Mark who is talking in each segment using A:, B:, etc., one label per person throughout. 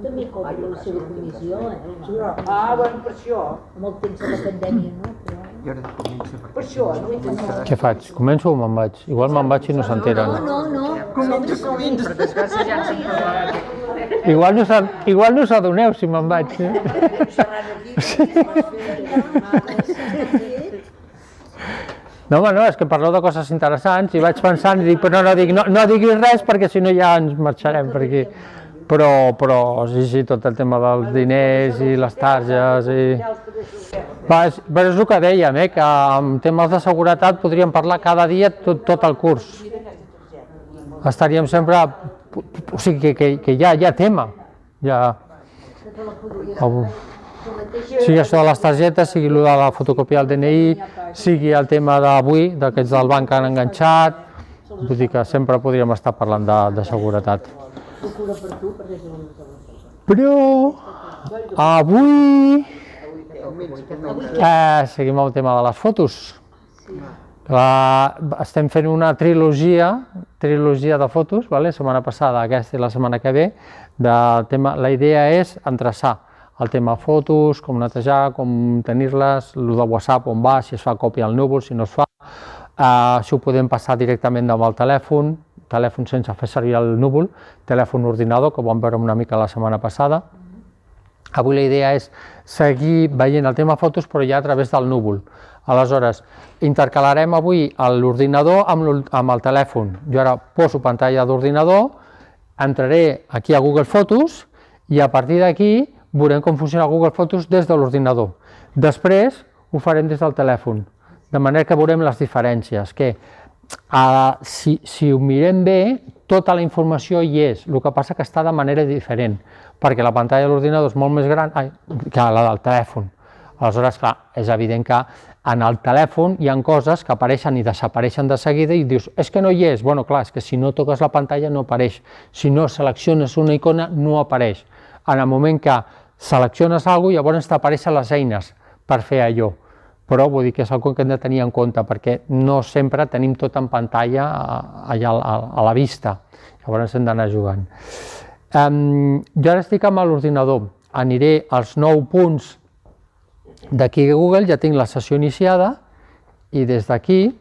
A: També cobra la seva comissió,
B: bueno, per això.
A: amb el temps de la pandèmia, no?
C: I ara comença
B: Per això, no he
D: Què faig? Començo o me'n vaig? Igual me'n vaig i no s'enteren.
A: No.
C: Per desgràcia ja ens hem parlat.
D: Igual no s'adoneu si me'n vaig. No, home, no, és que parleu de coses interessants i vaig pensant i dic, però no diguis res perquè si no ja ens marxarem per aquí. Però sí, tot el tema dels diners i les targes i... Però és el que dèiem, que en temes de seguretat podríem parlar cada dia tot el curs. Estaríem sempre... O sigui, que ja hi ha tema. Sigui això de les targetes, sigui el de la fotocòpia del DNI, sigui el tema d'avui, d'aquests del banc que han enganxat. Vull dir que sempre podríem estar parlant de seguretat. Però avui seguim el tema de les fotos. Estem fent una trilogia de fotos, setmana passada, aquesta i la setmana que ve. La idea és endreçar el tema fotos, com netejar, com tenir-les, el de WhatsApp, on va, si es fa còpia al núvol, si no es fa. Això ho podem passar directament amb el telèfon sense fer servir el núvol, telèfon ordinador, que ho vam veure una mica la setmana passada. Avui la idea és seguir veient el tema fotos, però ja a través del núvol. Aleshores, intercalarem avui l'ordinador amb el telèfon. Jo ara poso pantalla d'ordinador, entraré aquí a Google Fotos i a partir d'aquí veurem com funciona Google Fotos des de l'ordinador. Després ho farem des del telèfon, de manera que veurem les diferències, que si ho mirem bé, tota la informació hi és, el que passa que està de manera diferent, perquè la pantalla de l'ordinador és molt més gran que la del telèfon. Aleshores, clar, és evident que en el telèfon hi ha coses que apareixen i desapareixen de seguida i dius, és que no hi és. Bueno, clar, és que si no toques la pantalla no apareix. Si no selecciones una icona no apareix. En el moment que selecciones alguna cosa, llavors t'apareixen les eines per fer allò. Però vull dir que és una cosa que hem de tenir en compte, perquè no sempre tenim tot en pantalla allà a la vista. Llavors hem d'anar jugant. Jo ara estic amb l'ordinador. Aniré als 9 punts d'aquí a Google, ja tinc la sessió iniciada, i des d'aquí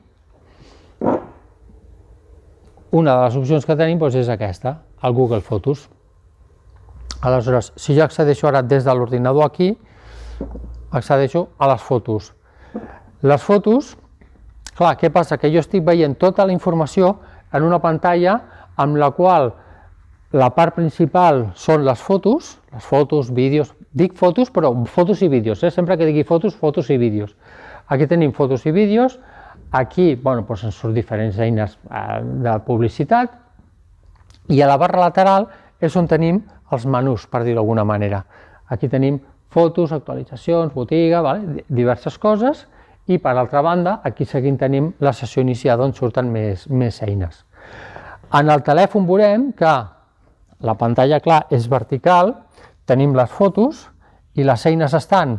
D: una de les opcions que tenim és aquesta, el Google Fotos. Aleshores, si jo accedeixo ara des de l'ordinador aquí, accedeixo a les fotos. Les fotos, clar, què passa? Que jo estic veient tota la informació en una pantalla amb la qual la part principal són les fotos, vídeos, dic fotos, però fotos i vídeos, sempre que digui fotos, fotos i vídeos. Aquí tenim fotos i vídeos, aquí ens surten diferents eines de publicitat, i a la barra lateral és on tenim els menús, per dir-ho d'alguna manera. Aquí tenim fotos, actualitzacions, botiga, diverses coses, i per altra banda, aquí seguint tenim la sessió iniciada on surten més eines. En el telèfon veurem que la pantalla, clar, és vertical, tenim les fotos i les eines estan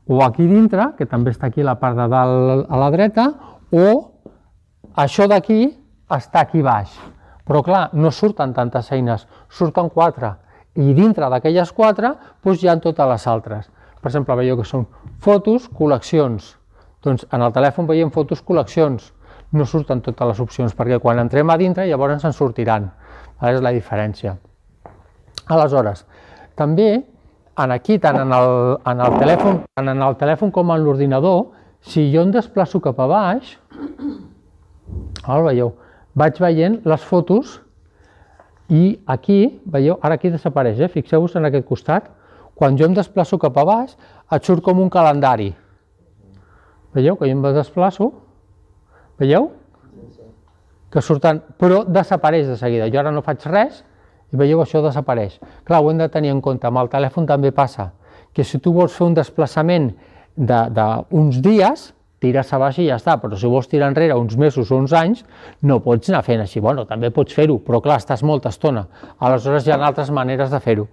D: o aquí dintre, que també està aquí a la part de dalt a la dreta, o això d'aquí està aquí baix. Però clar, no surten tantes eines, surten 4, i dintre d'aquelles 4 hi ha totes les altres. Per exemple, veieu que són fotos, col·leccions. Doncs en el telèfon veiem fotos, col·leccions. No surten totes les opcions, perquè quan entrem a dintre llavors ens sortiran. És la diferència. Aleshores, també aquí, tant en el telèfon com en l'ordinador, si jo em desplaço cap a baix, veieu, vaig veient les fotos i aquí, veieu, ara aquí desapareix, fixeu-vos en aquest costat, quan jo em desplaço cap a baix et surt com un calendari. Veieu que jo em desplaço, veieu? Que surten, però desapareix de seguida. Jo ara no faig res i veieu això desapareix. Clar, ho hem de tenir en compte, amb el telèfon també passa, que si tu vols fer un desplaçament d'uns dies, tires a baix i ja està, però si vols tirar enrere uns mesos o uns anys, no pots anar fent així. Bueno, també pots fer-ho, però clar, estàs molta estona. Aleshores hi ha altres maneres de fer-ho,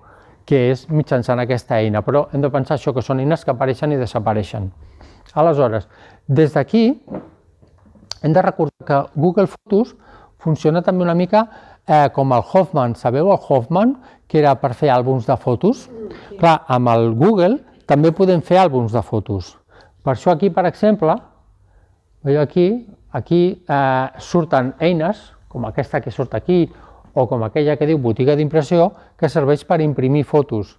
D: que és mitjançant aquesta eina, però hem de pensar això, que són eines que apareixen i desapareixen. Aleshores, des d'aquí hem de recordar que Google Fotos, funciona també una mica com el Hoffman. Sabeu el Hoffman, que era per fer àlbums de fotos? Clar, amb el Google també podem fer àlbums de fotos. Per això aquí, per exemple, veieu aquí surten eines, com aquesta que surt aquí, o com aquella que diu botiga d'impressió, que serveix per imprimir fotos.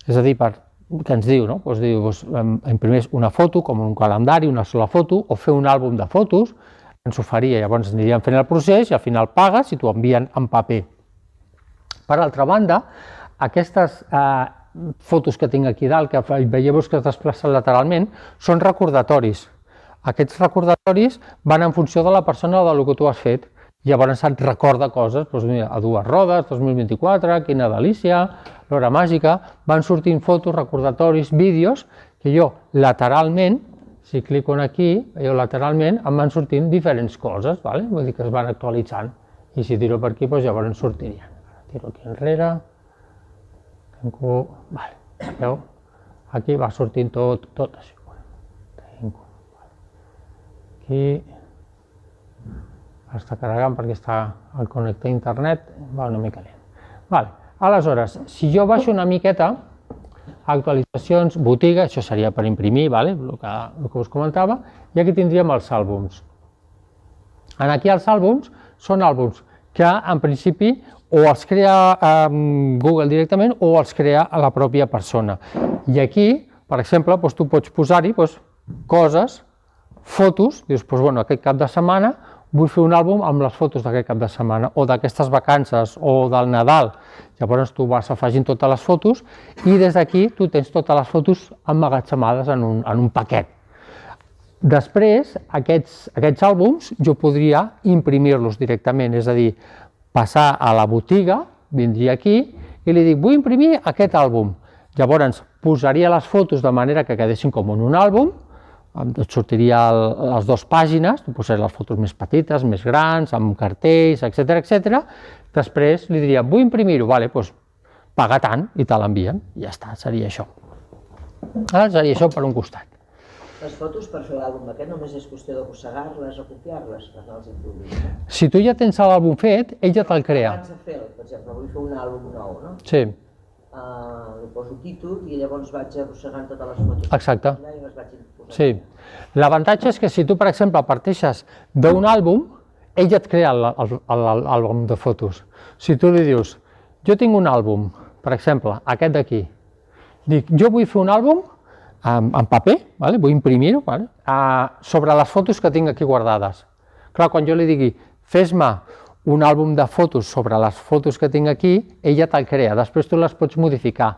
D: És a dir, que ens diu, no? Imprimeix una foto, com un calendari, una sola foto, o fer un àlbum de fotos, ens ho faria, llavors aniríem fent el procés i al final pagues i t'ho envien en paper. Per altra banda, aquestes fotos que tinc aquí dalt, que veieu que es desplacen lateralment, són recordatoris. Aquests recordatoris van en funció de la persona o del que tu has fet. Llavors et recorda coses, a dues rodes, 2024, quina delícia, l'hora màgica, van sortint fotos, recordatoris, vídeos, que jo lateralment, si clico aquí, veieu lateralment, em van sortint diferents coses, vull dir que es van actualitzant. I si tiro per aquí, llavors en sortirien. Tiro aquí enrere, veieu? Aquí va sortint tot això. Aquí està carregant perquè està al connector a internet, va una mica lent. Aleshores, si jo baixo una miqueta, actualitzacions, botiga, això seria per imprimir, el que us comentava, i aquí tindríem els àlbums. Aquí els àlbums són àlbums que en principi o els crea Google directament o els crea la pròpia persona. I aquí, per exemple, tu pots posar-hi coses, fotos, dius, aquest cap de setmana vull fer un àlbum amb les fotos d'aquest cap de setmana o d'aquestes vacances o del Nadal. Llavors tu vas afegint totes les fotos i des d'aquí tu tens totes les fotos emmagatzemades en un paquet. Després, aquests àlbums jo podria imprimir-los directament, és a dir, passar a la botiga, vindria aquí i li dic vull imprimir aquest àlbum. Llavors posaria les fotos de manera que quedessin com en un àlbum, et sortiria les dues pàgines, tu posaries les fotos més petites, més grans, amb cartells, etc. Després li diria, vull imprimir-ho, paga tant i te l'envien, i ja està, seria això. Ara seria això per un costat.
E: Les fotos per fer l'àlbum aquest només és qüestió de mossegar-les o copiar-les per anar-los introduint.
D: Si tu ja tens l'àlbum fet, ell ja te'l crea.
E: Abans de fer-lo, per exemple, vull fer un àlbum nou, no?
D: Sí.
E: Li poso títol i llavors vaig arrossegant totes les fotos.
D: Exacte.
E: I les vaig posant.
D: Sí. L'avantatge és que si tu, per exemple, parteixes d'un àlbum, ell ja et crea l'àlbum de fotos. Si tu li dius, jo tinc un àlbum, per exemple, aquest d'aquí, dic, jo vull fer un àlbum en paper, vull imprimir-ho, sobre les fotos que tinc aquí guardades. Clar, quan jo li digui, fes-me un àlbum de fotos sobre les fotos que tinc aquí, ell ja te'l crea, després tu les pots modificar.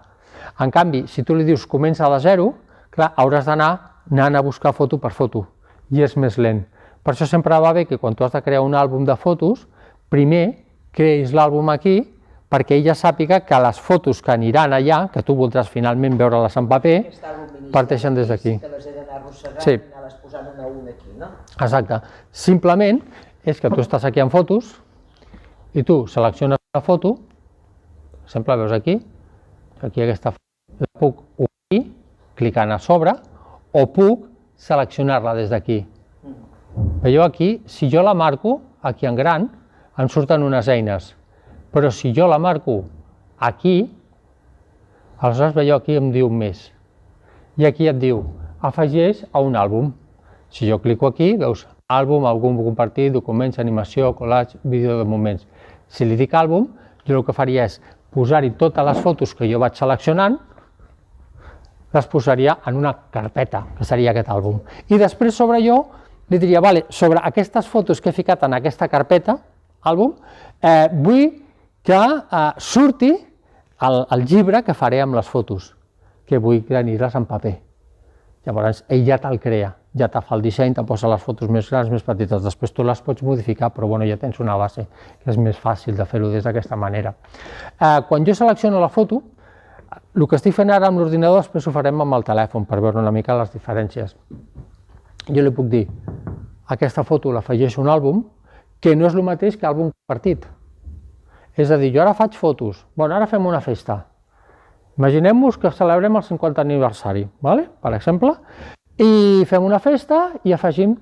D: En canvi, si tu li dius comença de zero, clar, hauràs d'anar anant a buscar foto per foto, i és més lent. Per això sempre va bé que quan tu has de crear un àlbum de fotos, primer creïs l'àlbum aquí, perquè ell ja sàpiga que les fotos que aniran allà, que tu voldràs finalment veure-les en paper, parteixen des d'aquí.
E: Que les he d'anar arrossegant
D: Sí.
E: i anar-les posant una a una aquí, no?
D: Exacte. Simplement és que tu estàs aquí en fotos i tu selecciones una foto, per exemple, veus aquí aquesta foto, la puc obrir clicant a sobre o puc seleccionar-la des d'aquí. Veieu aquí, si jo la marco aquí en gran, em surten unes eines, però si jo la marco aquí, aleshores veieu aquí em diu més, i aquí et diu afegeix a un àlbum. Si jo clico aquí, veus àlbum, àlbum compartit, documents, animació, collage, vídeo de moments. Si li dic àlbum, jo el que faria és posar-hi totes les fotos que jo vaig seleccionant, les posaria en una carpeta, que seria aquest àlbum. I després sobre jo li diria, vale, sobre aquestes fotos que he ficat en aquesta carpeta, àlbum, vull que surti el llibre que faré amb les fotos, que vull tenir-les en paper. Llavors ell ja te'l crea, ja te fa el disseny, te posa les fotos més grans, més petites, després tu les pots modificar, però bueno, ja tens una base, que és més fàcil de fer-ho des d'aquesta manera. Quan jo selecciono la foto, el que estic fent ara amb l'ordinador després ho farem amb el telèfon per veure una mica les diferències. Jo li puc dir, aquesta foto l'afegeixo a un àlbum, que no és el mateix que àlbum compartit. És a dir, jo ara faig fotos, bueno, ara fem una festa. Imaginem-nos que celebrem el 50 aniversari, per exemple, i fem una festa i afegim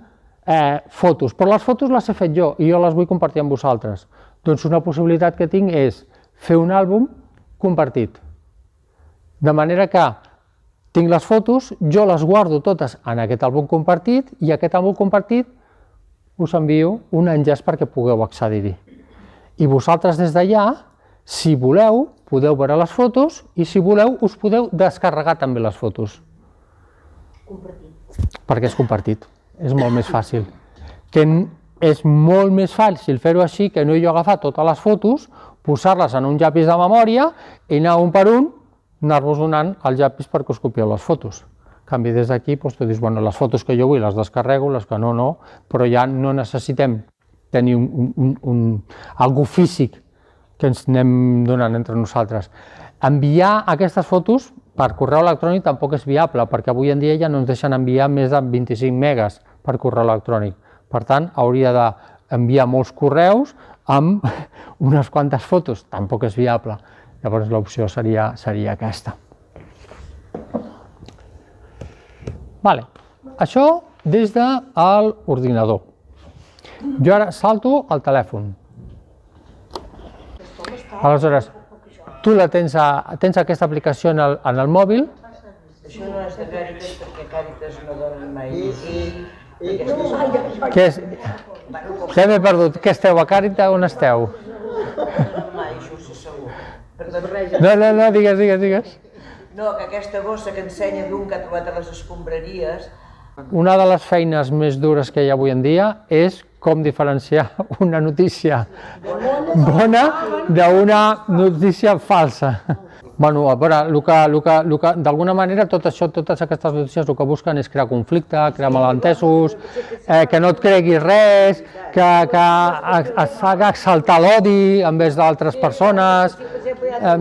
D: fotos, però les fotos les he fet jo i jo les vull compartir amb vosaltres. Doncs una possibilitat que tinc és fer un àlbum compartit. De manera que tinc les fotos, jo les guardo totes en aquest àlbum compartit i aquest àlbum compartit us envio un enllaç perquè pugueu accedir-hi. I vosaltres des d'allà, si voleu, podeu veure les fotos i si voleu us podeu descarregar també les fotos. Perquè és compartit, és molt més fàcil. És molt més fàcil fer-ho així que no jo agafar totes les fotos, posar-les en un llapis de memòria i anar un per un, anar-vos donant el llapis perquè us copieu les fotos. En canvi, des d'aquí, tu dius, bueno, les fotos que jo vull les descarrego, les que no, no, però ja no necessitem tenir algú físic que ens anem donant entre nosaltres. Enviar aquestes fotos per correu electrònic tampoc és viable, perquè avui en dia ja no ens deixen enviar més de 25 megas per correu electrònic. Per tant, hauria d'enviar molts correus amb unes quantes fotos, tampoc és viable. Llavors l'opció seria aquesta. Això des de l'ordinador. Jo ara salto al telèfon. Aleshores, tu tens aquesta aplicació en el mòbil.
E: Això no és de Càritas perquè Càritas no donen mai.
D: Ja m'he perdut. Què esteu, a Càritas? On esteu?
E: Mai, això ho sé segur.
D: No, digues.
E: No, que aquesta bossa que ensenya d'un que ha trobat a les escombraries.
D: Una de les feines més dures que hi ha avui en dia és com diferenciar una notícia bona d'una notícia falsa. Bueno, a veure, d'alguna manera totes aquestes notícies el que busquen és crear conflicte, crear malentesos, que no et creguis res, que es faci exaltar l'odi envers d'altres persones.
B: Hi ha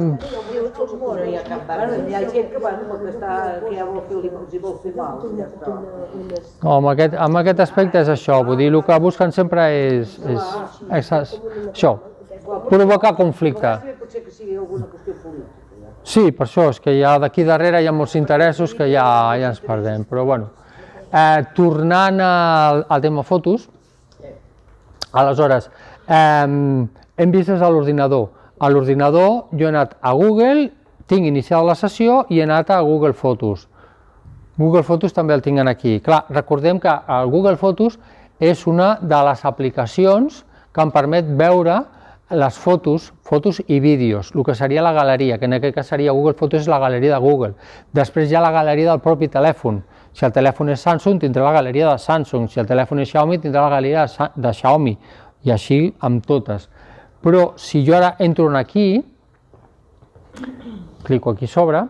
B: gent que ja vol fer limons i vol fer mal.
D: Amb aquest aspecte és això, vull dir, el que busquen sempre és això, provocar conflicte.
B: Potser que sigui alguna qüestió política.
D: Sí, per això, és que d'aquí darrere hi ha molts interessos que ja ens perdem, però bueno. Tornant al tema fotos, aleshores, hem vist des de l'ordinador. A l'ordinador jo he anat a Google, tinc iniciada la sessió i he anat a Google Fotos. Google Fotos també el tinc aquí. Clar, recordem que el Google Fotos és una de les aplicacions que em permet veure les fotos i vídeos, el que seria la galeria, que en aquest cas seria Google Fotos, és la galeria de Google. Després hi ha la galeria del propi telèfon. Si el telèfon és Samsung, tindrà la galeria de Samsung. Si el telèfon és Xiaomi, tindrà la galeria de Xiaomi. I així amb totes. Però si jo ara entro aquí, clico aquí sobre,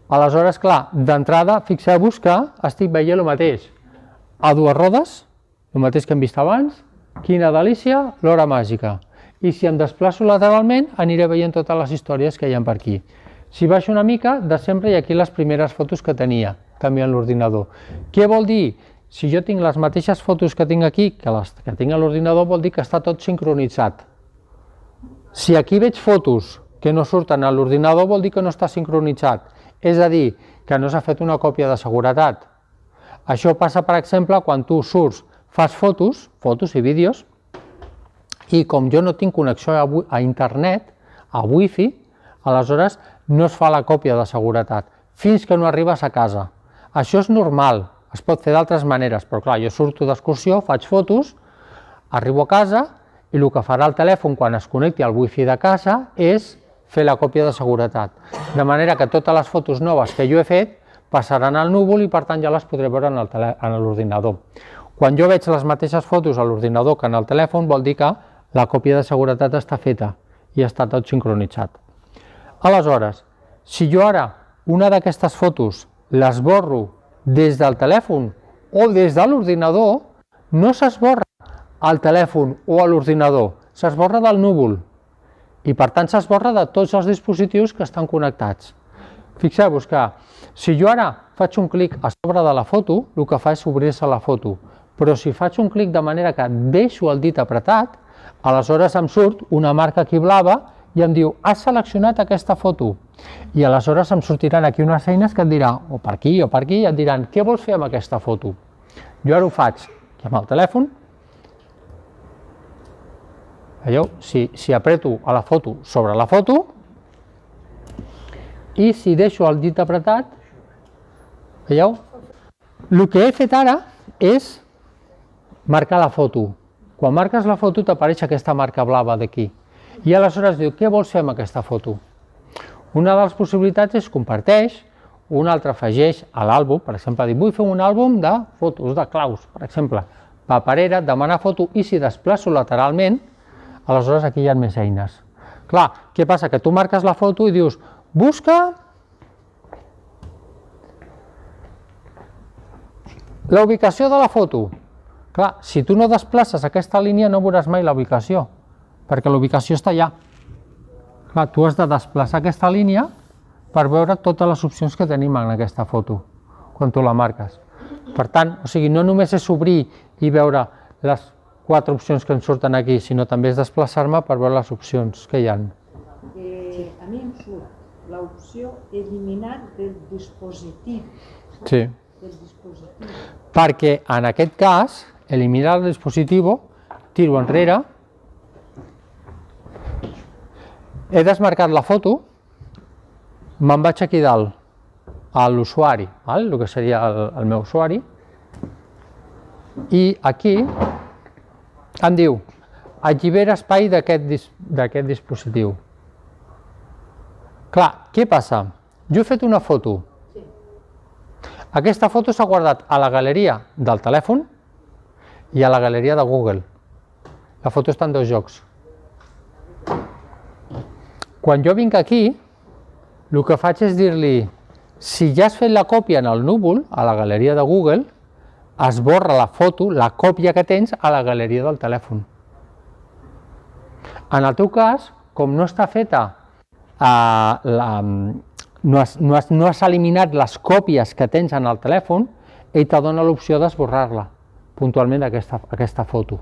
D: aleshores, clar, d'entrada, fixeu-vos que estic veient el mateix. A dues rodes, el mateix que hem vist abans, quina delícia, l'hora màgica. I si em desplaço lateralment, aniré veient totes les històries que hi ha per aquí. Si baixo una mica, de sempre hi ha aquí les primeres fotos que tenia, també en l'ordinador. Què vol dir? Si jo tinc les mateixes fotos que tinc aquí, que tinc a l'ordinador, vol dir que està tot sincronitzat. Si aquí veig fotos que no surten a l'ordinador, vol dir que no està sincronitzat. És a dir, que no s'ha fet una còpia de seguretat. Això passa, per exemple, quan tu surts, fas fotos i vídeos, i com jo no tinc connexió a internet, a wifi, aleshores no es fa la còpia de seguretat, fins que no arribes a casa. Això és normal, es pot fer d'altres maneres, però clar, jo surto d'excursió, faig fotos, arribo a casa i el que farà el telèfon quan es connecti al wifi de casa és fer la còpia de seguretat. De manera que totes les fotos noves que jo he fet passaran al núvol i per tant ja les podré veure en l'ordinador. Quan jo veig les mateixes fotos a l'ordinador que en el telèfon vol dir que la còpia de seguretat està feta i està tot sincronitzat. Aleshores, si jo ara una d'aquestes fotos les borro des del telèfon o des de l'ordinador, no s'esborra al telèfon o a l'ordinador, s'esborra del núvol i per tant s'esborra de tots els dispositius que estan connectats. Fixeu-vos que si jo ara faig un clic a sobre de la foto, el que fa és obrir-se la foto, però si faig un clic de manera que deixo el dit apretat, aleshores em surt una marca aquí blava i em diu, has seleccionat aquesta foto. I aleshores em sortiran aquí unes eines que et diran, o per aquí, i et diran, què vols fer amb aquesta foto? Jo ara ho faig, amb el telèfon. Veieu? Si apreto a la foto sobre la foto i si deixo el dit apretat, veieu? El que he fet ara és marcar la foto. Quan marques la foto t'apareix aquesta marca blava d'aquí. I aleshores diu, què vols fer amb aquesta foto? Una de les possibilitats és comparteix, una altra afegeix a l'àlbum, per exemple, dir, vull fer un àlbum de fotos, de claus, per exemple. Paperera, demanar foto, i si desplaço lateralment, aleshores aquí hi ha més eines. Clar, què passa? Que tu marques la foto i dius, busca la ubicació de la foto. Clar, si tu no desplaces aquesta línia no veuràs mai la ubicació, perquè la ubicació està allà. Clar, tu has de desplaçar aquesta línia per veure totes les opcions que tenim en aquesta foto, quan tu la marques. Per tant, o sigui, no només és obrir i veure les 4 opcions que ens surten aquí, sinó també és desplaçar-me per veure les opcions que hi ha.
F: A mi em surt l'opció eliminar del dispositiu.
D: Sí. Perquè en aquest cas, eliminar el dispositiu, tiro enrere, he desmarcat la foto, me'n vaig aquí dalt, a l'usuari, el que seria el meu usuari, i aquí em diu, allibera espai d'aquest dispositiu. Clar, què passa? Jo he fet una foto. Aquesta foto s'ha guardat a la galeria del telèfon i a la galeria de Google. La foto està en 2 llocs. Quan jo vinc aquí, el que faig és dir-li, si ja has fet la còpia en el núvol, a la galeria de Google, es borra la foto, la còpia que tens, a la galeria del telèfon. En el teu cas, com no està feta, no has eliminat les còpies que tens en el telèfon, ell te dona l'opció d'esborrar-la, puntualment aquesta foto.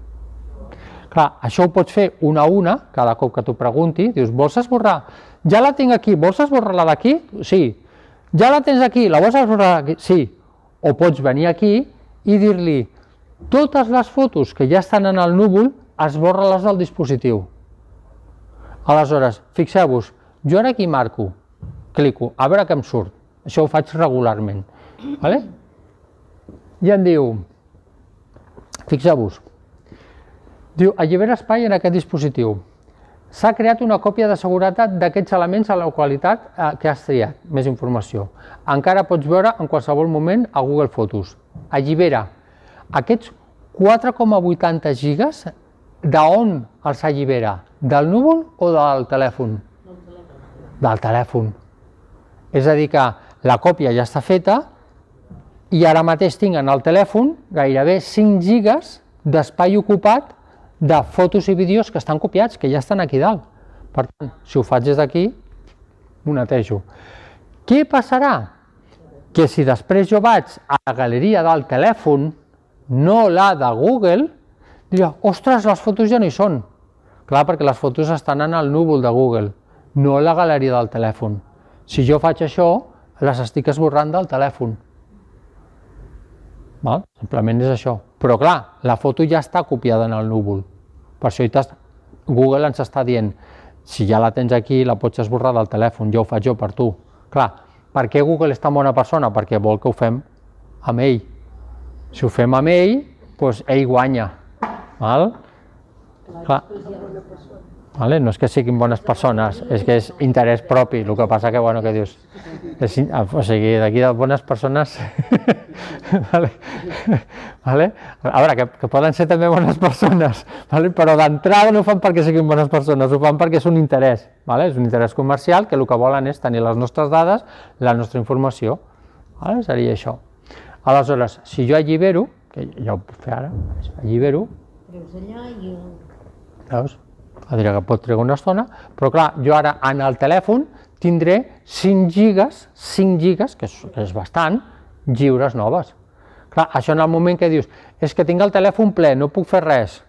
D: Clar, això ho pots fer una a una, cada cop que t'ho pregunti, dius, vols esborrar? Ja la tinc aquí, vols esborrar-la d'aquí? Sí. Ja la tens aquí, la vols esborrar d'aquí? Sí. O pots venir aquí i dir-li, totes les fotos que ja estan en el núvol, esborra-les del dispositiu. Aleshores, fixeu-vos, jo ara aquí marco, clico, a veure què em surt. Això ho faig regularment. I em diu, fixeu-vos, diu, allibera espai en aquest dispositiu. S'ha creat una còpia de seguretat d'aquests elements a la localitat que has triat. Més informació. Encara pots veure en qualsevol moment a Google Fotos. Allibera. Aquests 4,80 gigas, d'on els allibera? Del núvol o del telèfon? Del telèfon. És a dir que la còpia ja està feta i ara mateix tinc en el telèfon gairebé 5 gigas d'espai ocupat de fotos i vídeos que estan copiats, que ja estan aquí dalt. Per tant, si ho faig des d'aquí, ho netejo. Què passarà? Que si després jo vaig a la galeria del telèfon, no la de Google, dirà, ostres, les fotos ja no hi són. Clar, perquè les fotos estan en el núvol de Google, no a la galeria del telèfon. Si jo faig això, les estic esborrant del telèfon. Simplement és això. Però clar, la foto ja està copiada en el núvol. Per això Google ens està dient, si ja la tens aquí, la pots esborrar del telèfon, ja ho faig jo per tu. Clar, per què Google és tan bona persona? Perquè vol que ho fem amb ell. Si ho fem amb ell, doncs ell guanya. Clar. No és que siguin bones persones, és que és interès propi, el que passa que, bueno, que dius, o sigui, d'aquí de bones persones, a veure, que poden ser també bones persones, però d'entrada no ho fan perquè siguin bones persones, ho fan perquè és un interès, és un interès comercial, que el que volen és tenir les nostres dades, la nostra informació, seria això. Aleshores, si jo allibero, que ja ho puc fer ara, allibero, veus? A dir que pot treure una estona, però clar, jo ara en el telèfon tindré 5 gigas, que és bastant, lliures noves. Clar, això en el moment que dius, és que tinc el telèfon ple, no puc fer res.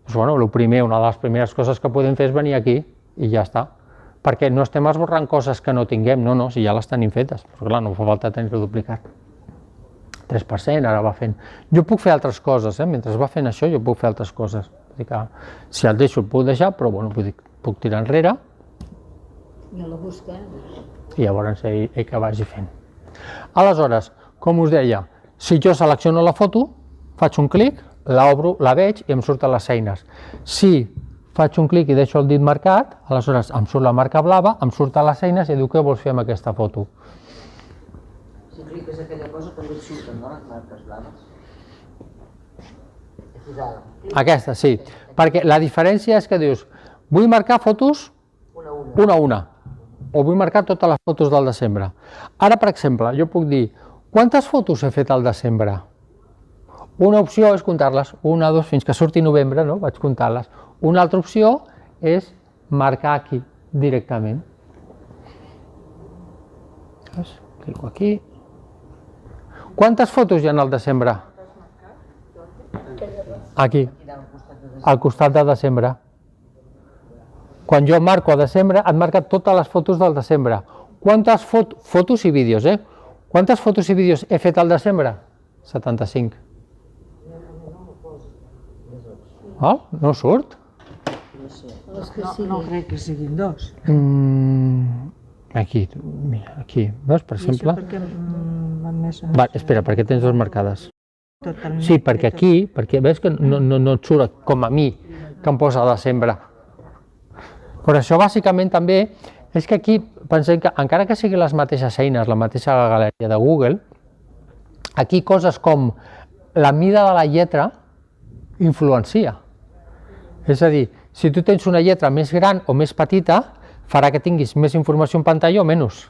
D: Doncs bueno, una de les primeres coses que podem fer és venir aquí i ja està. Perquè no estem esborrant coses que no tinguem, no, si ja les tenim fetes, però clar, no fa falta tenir-ho duplicat. 3%, ara va fent. Jo puc fer altres coses, mentre va fent això jo puc fer altres coses. Vull dir que, si el deixo el puc deixar, però bueno, puc tirar enrere
A: I la busca.
D: i llavors ell que vagi fent. Aleshores, com us deia, si jo selecciono la foto, faig un clic, l'obro, la veig i em surten les eines. Si faig un clic i deixo el dit marcat, aleshores em surt la marca blava, em surten les eines i diu què vols fer amb aquesta foto.
E: Si cliques aquella cosa també et surten, no, les marques blaves?
D: Aquesta, sí, perquè la diferència és que dius, vull marcar fotos una a una, o vull marcar totes les fotos del desembre. Ara, per exemple, jo puc dir, quantes fotos he fet al desembre? Una opció és comptar-les, 1, 2, fins que surti novembre, no? Vaig comptar-les. Una altra opció és marcar aquí, directament. Clico aquí. Quantes fotos hi ha al desembre? Aquí, al costat de desembre. Quan jo marco a desembre, et marca totes les fotos del desembre. Quantes fotos i vídeos, Quantes fotos i vídeos he fet al desembre? 75. No surt?
F: No crec que siguin dos.
D: Aquí, mira, aquí, veus, per exemple? Espera, perquè tens dues marcades. Sí, perquè aquí, veus que no et surt com a mi, que em posa desembre. Però això bàsicament també és que aquí pensem que encara que siguin les mateixes eines, la mateixa galeria de Google, aquí coses com la mida de la lletra influencia. És a dir, si tu tens una lletra més gran o més petita, farà que tinguis més informació en pantalla o menys.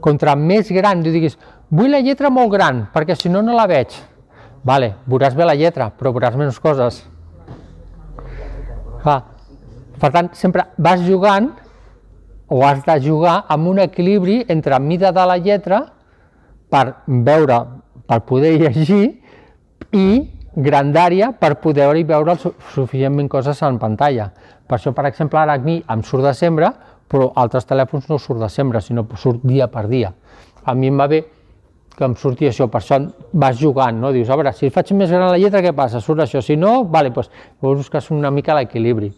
D: Contra més gran, tu diguis, vull la lletra molt gran, perquè si no, no la veig. Vale, veuràs bé la lletra, però veuràs menys coses. Per tant, sempre vas jugant, o has de jugar amb un equilibri entre mida de la lletra per veure, per poder llegir, i grandària per poder veure suficientment coses en pantalla. Per això, per exemple, ara a mi em surt desembre, però altres telèfons no surt desembre, sinó surt dia per dia. A mi em va bé que em surti això, per això vas jugant, no? Dius, a veure, si faig més gran la lletra, què passa? Surt això, si no, vale, doncs busques una mica l'equilibri.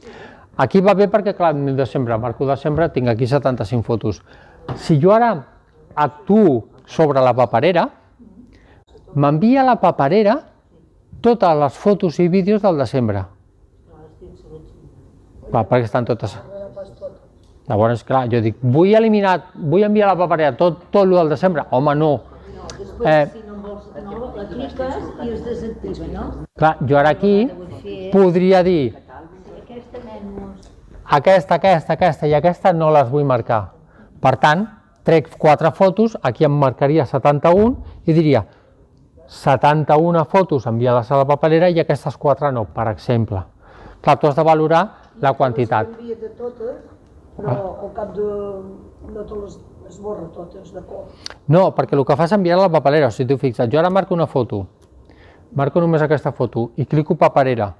D: Aquí va bé perquè, clar, desembre, marco desembre, tinc aquí 75 fotos. Si jo ara actuo sobre la paperera, m'envia a la paperera totes les fotos i vídeos del desembre. Perquè estan totes. Llavors, clar, jo dic, vull enviar a la paperera tot el del desembre? Home, no.
A: Després, si no vols, la cliques i es desactiva, no?
D: Clar, jo ara aquí podria dir aquesta i aquesta no les vull marcar. Per tant, trec 4 fotos, aquí em marcaria 71 i diria 71 fotos enviades a la paperera i aquestes 4 no, per exemple. Clar, tu has de valorar la quantitat.
F: S'envia de totes, però al cap de... no te les esborra totes de cop.
D: No, perquè el que fa és enviar a la paperera, si t'ho fixes. Jo ara marco una foto, marco només aquesta foto i clico paperera.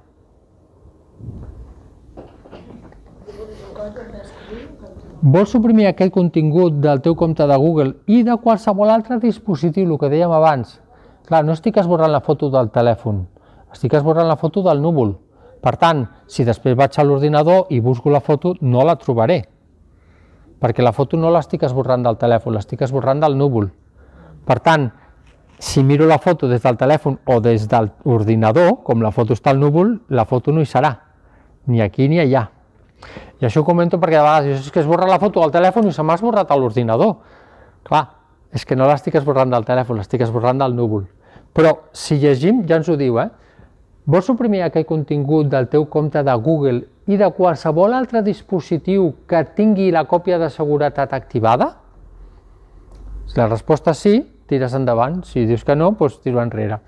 D: Vols suprimir aquell contingut del teu compte de Google i de qualsevol altre dispositiu, el que dèiem abans. Clar, no estic esborrant la foto del telèfon, estic esborrant la foto del núvol. Per tant, si després vaig a l'ordinador i busco la foto, no la trobaré. Perquè la foto no l'estic esborrant del telèfon, l'estic esborrant del núvol. Per tant, si miro la foto des del telèfon o des de l'ordinador, com la foto està al núvol, la foto no hi serà, ni aquí ni allà. I això ho comento perquè de vegades dius, és que he esborrat la foto del telèfon i se m'ha esborrat a l'ordinador. Clar, és que no l'estic esborrant del telèfon, l'estic esborrant del núvol. Però si llegim, ja ens ho diu, vols suprimir aquell contingut del teu compte de Google i de qualsevol altre dispositiu que tingui la còpia de seguretat activada? Si la resposta és sí, tires endavant. Si dius que no, doncs tiro enrere.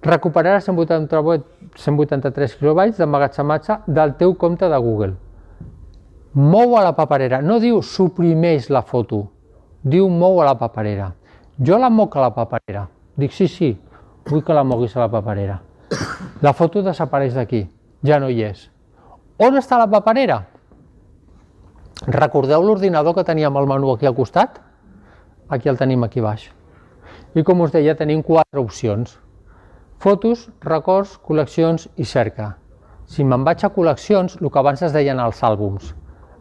D: Recuperarà 183 kilobytes d'emmagatzematge del teu compte de Google. Mou a la paperera. No diu suprimeix la foto, diu mou a la paperera. Jo la moc a la paperera. Dic sí, vull que la moguis a la paperera. La foto desapareix d'aquí, ja no hi és. On està la paperera? Recordeu l'ordinador que teníem al menú aquí al costat? Aquí el tenim aquí baix. I com us deia, tenim 4 opcions. Fotos, records, col·leccions i cerca. Si me'n vaig a col·leccions, el que abans es deien els àlbums.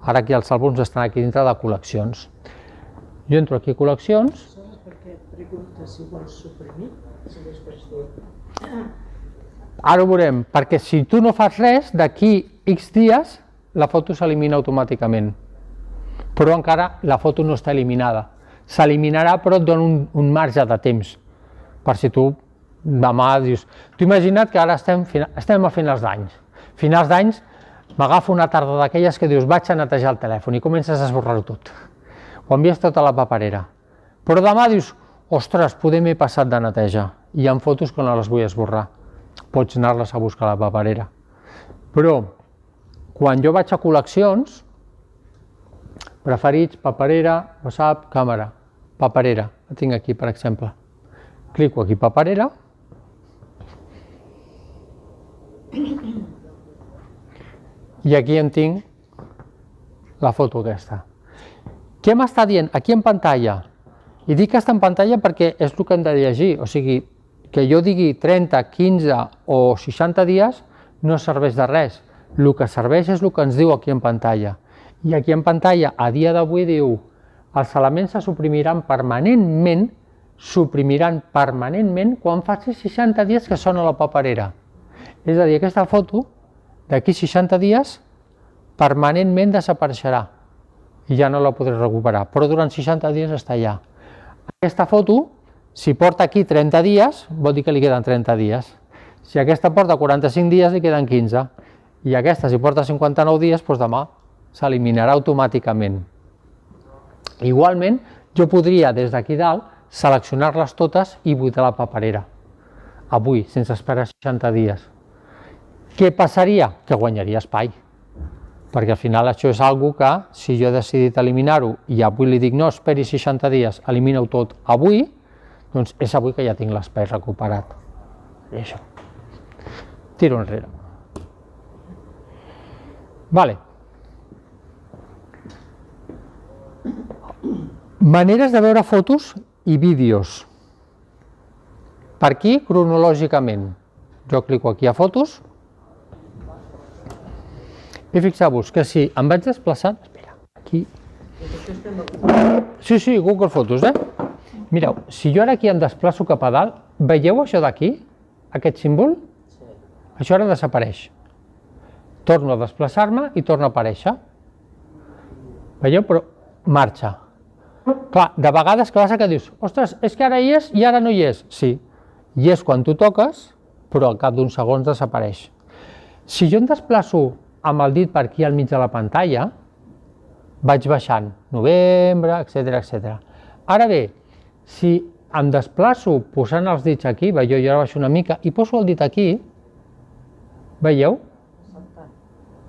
D: Ara aquí els àlbums estan aquí dintre de col·leccions. Jo entro aquí a col·leccions.
F: Perquè pregunta si vols suprimir.
D: Ara ho veurem, perquè si tu no fas res, d'aquí X dies, la foto s'elimina automàticament. Però encara la foto no està eliminada. S'eliminarà, però et dona un marge de temps. Per si tu demà dius... Tu imagina't que ara estem a finals d'anys. Finals d'anys m'agafa una tarda d'aquelles que dius vaig a netejar el telèfon i comences a esborrar-ho tot. Ho envies tot a la paperera. Però demà dius, ostres, poder m'he passat de neteja. Hi ha fotos que no les vull esborrar. Pots anar-les a buscar a la paperera. Però, quan jo vaig a col·leccions, preferits, paperera, WhatsApp, càmera, paperera. La tinc aquí, per exemple. Clico aquí, paperera. I aquí en tinc la foto aquesta. Què m'està dient? Aquí en pantalla. I dic que està en pantalla perquè és el que hem de llegir. O sigui, que jo digui 30, 15 o 60 dies no serveix de res. El que serveix és el que ens diu aquí en pantalla. I aquí en pantalla, a dia d'avui, diu els elements se suprimiran permanentment quan faci 60 dies que són a la paperera. És a dir, aquesta foto, d'aquí 60 dies, permanentment desapareixerà i ja no la podré recuperar, però durant 60 dies està allà. Aquesta foto, si porta aquí 30 dies, vol dir que li queden 30 dies. Si aquesta porta 45 dies, li queden 15. I aquesta, si porta 59 dies, doncs demà s'eliminarà automàticament. Igualment, jo podria, des d'aquí dalt, seleccionar-les totes i buidar la paperera. Avui, sense esperar 60 dies. Què passaria? Que guanyaria espai. Perquè al final això és una que, si jo he decidit eliminar-ho i avui li dic no, esperi 60 dies, elimina-ho tot avui, doncs és avui que ja tinc l'espai recuperat. I això. Tiro enrere. Vale. Maneres de veure fotos i vídeos. Per aquí, cronològicament. Jo clico aquí a fotos. I fixeu-vos que si em vaig desplaçant... Espera, aquí... Sí, Google Fotos, Mireu, si jo ara aquí em desplaço cap a dalt, veieu això d'aquí? Aquest símbol? Això ara desapareix. Torno a desplaçar-me i torna a aparèixer. Veieu? Però marxa. Clar, de vegades que passa que dius, ostres, és que ara hi és i ara no hi és. Sí, hi és quan tu toques, però al cap d'uns segons desapareix. Si jo em desplaço amb el dit per aquí al mig de la pantalla, vaig baixant, novembre, etc. Ara bé, si em desplaço posant els dits aquí, veieu, jo ara baixo una mica i poso el dit aquí, veieu?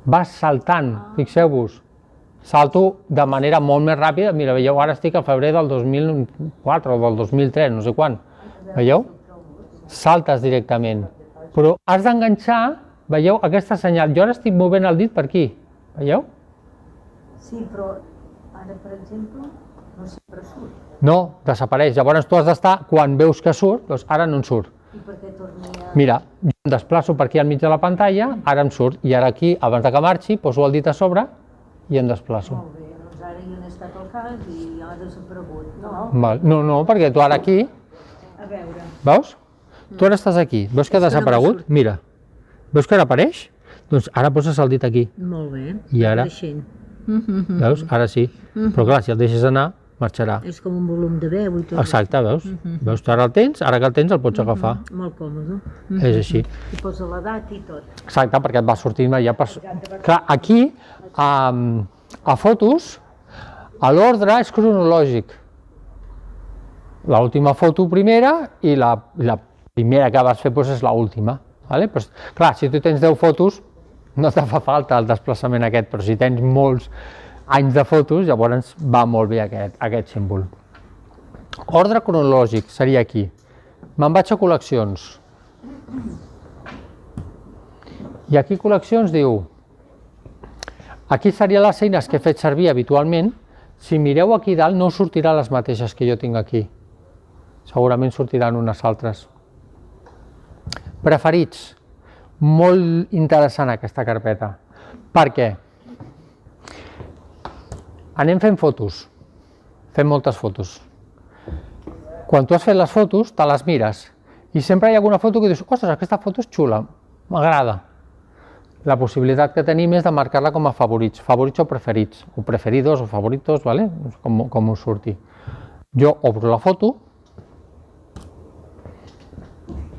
D: Va saltant, fixeu-vos, salto de manera molt més ràpida, mira, veieu, ara estic a febrer del 2004 o del 2003, no sé quan, veieu? Saltes directament, però has d'enganxar, veieu, aquesta senyal, jo ara estic movent el dit per aquí, veieu?
A: Sí, però ara, per exemple, no sempre surt.
D: No, desapareix, llavors tu has d'estar, quan veus que surt, doncs ara no en surt.
A: I per què torni a...
D: Mira, jo em desplaço per aquí al mig de la pantalla, ara em surt, i ara aquí, abans que marxi, poso el dit a sobre i em desplaço.
A: Molt bé, doncs ara jo n'he estat al cas i ha desaparegut, no?
D: No, perquè tu ara aquí,
A: A veure...
D: veus? Tu ara estàs aquí, veus que ha desaparegut? Mira, veus que ara apareix? Doncs ara poses el dit aquí.
A: Molt bé.
D: I ara? Veus? Ara sí. Però clar, si el deixes anar, marxarà.
A: És com un volum de veu i tot.
D: Exacte, veus? Veus, tu ara el tens, ara que el tens el pots agafar.
A: Molt còmode.
D: És així.
A: I posa l'edat i tot.
D: Exacte, perquè et va sortint ja per... Clar, aquí, a fotos, l'ordre és cronològic. L'última foto primera i la primera que vas fer és l'última. Clar, si tu tens 10 fotos, no te fa falta el desplaçament aquest, però si tens molts anys de fotos, llavors va molt bé aquest símbol. Ordre cronològic seria aquí. Me'n vaig a col·leccions. I aquí col·leccions diu... Aquí serien les eines que he fet servir habitualment. Si mireu aquí dalt no us sortiran les mateixes que jo tinc aquí. segurament sortiran unes altres. Preferits. Molt interessant aquesta carpeta. Per què? Anem fent fotos. Fem moltes fotos. Quan tu has fet les fotos, te les mires i sempre hi ha alguna foto que dius, ostres, aquesta foto és xula, m'agrada. La possibilitat que tenim és de marcar-la com a favorits o preferits, o preferidos o favoritos, ¿vale? Com us surti. Jo obro la foto,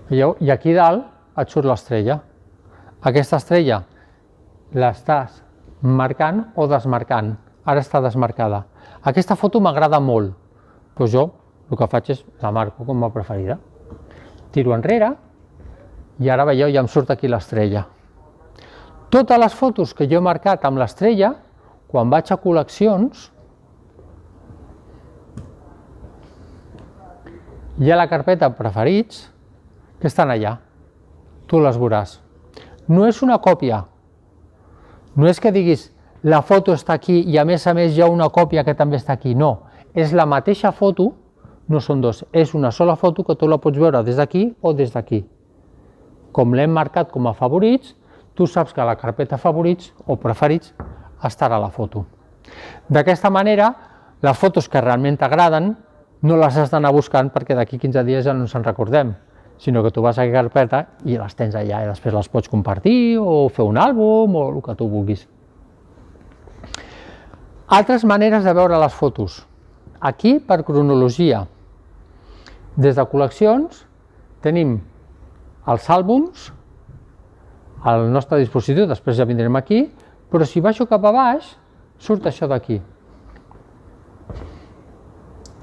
D: veieu? I aquí dalt et surt l'estrella. Aquesta estrella l'estàs marcant o desmarcant. Ara està desmarcada. Aquesta foto m'agrada molt, doncs jo el que faig és la marco com a preferida. Tiro enrere i ara veieu, ja em surt aquí l'estrella. Totes les fotos que jo he marcat amb l'estrella, quan vaig a col·leccions, hi ha la carpeta preferits que estan allà. Tu les veuràs. No és una còpia. No és que diguis la foto està aquí i a més hi ha una còpia que també està aquí. No, és la mateixa foto, no són dos, és una sola foto que tu la pots veure des d'aquí o des d'aquí. Com l'hem marcat com a favorits, tu saps que la carpeta favorits o preferits estarà a la foto. D'aquesta manera, les fotos que realment t'agraden no les has d'anar buscant perquè d'aquí 15 dies ja no ens en recordem, sinó que tu vas a la carpeta i les tens allà i després les pots compartir o fer un àlbum o el que tu vulguis. Altres maneres de veure les fotos. Aquí, per cronologia. Des de col·leccions tenim els àlbums, al nostre dispositiu, després ja vindrem aquí, però si baixo cap a baix, surt això d'aquí.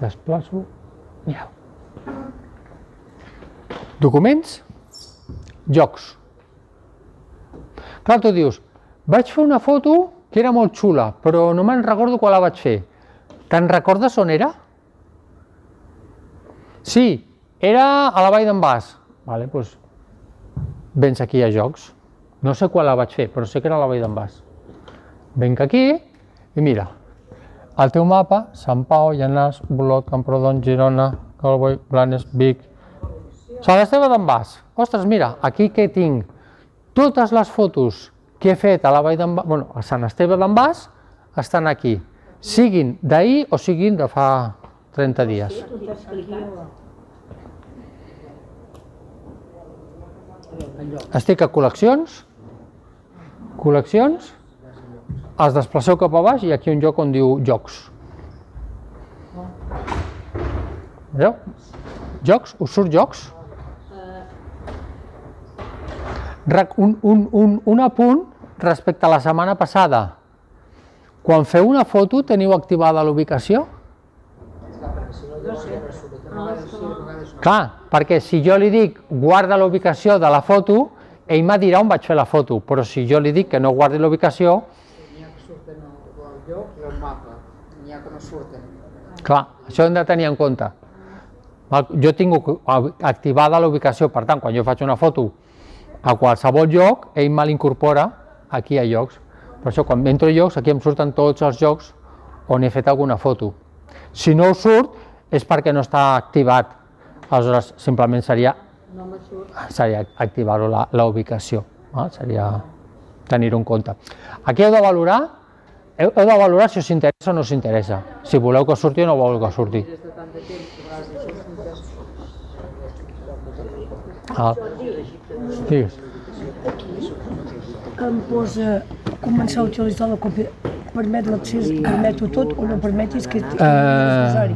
D: Desplaço, mireu. Documents, jocs. Clar, tu dius, vaig fer una foto que era molt xula, però no me'n recordo quan la vaig fer. Te'n recordes on era? Sí, era a la Vall d'en Bas. Vale, doncs vens aquí a jocs. No sé quan la vaig fer, però sé que era a la Vall d'en Bas. Venc aquí i mira, el teu mapa, Sant Pau, Llanars, Olot, Camprodon, Girona, Calboi, Blanes, Vic, Sant Esteve d'en Bas. Ostres, mira, aquí que tinc totes les fotos que he fet a la Vall d'en Bas, bueno, a Sant Esteve d'en Bas, estan aquí, siguin d'ahir o siguin de fa 30 dies. Estic a col·leccions, els desplaceu cap a baix i aquí un lloc on diu jocs. Veieu? Jocs, us surt jocs? Un apunt respecte a la setmana passada. Quan feu una foto teniu activada l'ubicació? Clar, perquè si jo li dic guarda la ubicació de la foto, ell me dirà on vaig fer la foto, però si jo li dic que no guardi la ubicació...
C: N'hi ha que surten el lloc i el mapa, n'hi ha que no surten.
D: Clar, això hem de tenir en compte. Jo tinc activada la ubicació, per tant, quan jo faig una foto a qualsevol lloc, ell me l'incorpora aquí a llocs. Per això, quan entro a llocs, aquí em surten tots els llocs on he fet alguna foto. Si no us surt, és perquè no està activat. Aleshores, simplement seria activar-ho la ubicació. Seria tenir-ho en compte. Aquí heu de valorar si us interessa o no us interessa. Si voleu que surti o no voleu que surti. Digues.
G: Em posa començar a utilitzar la còpia, permet l'accés, permet-ho tot o no permetis que posar-hi?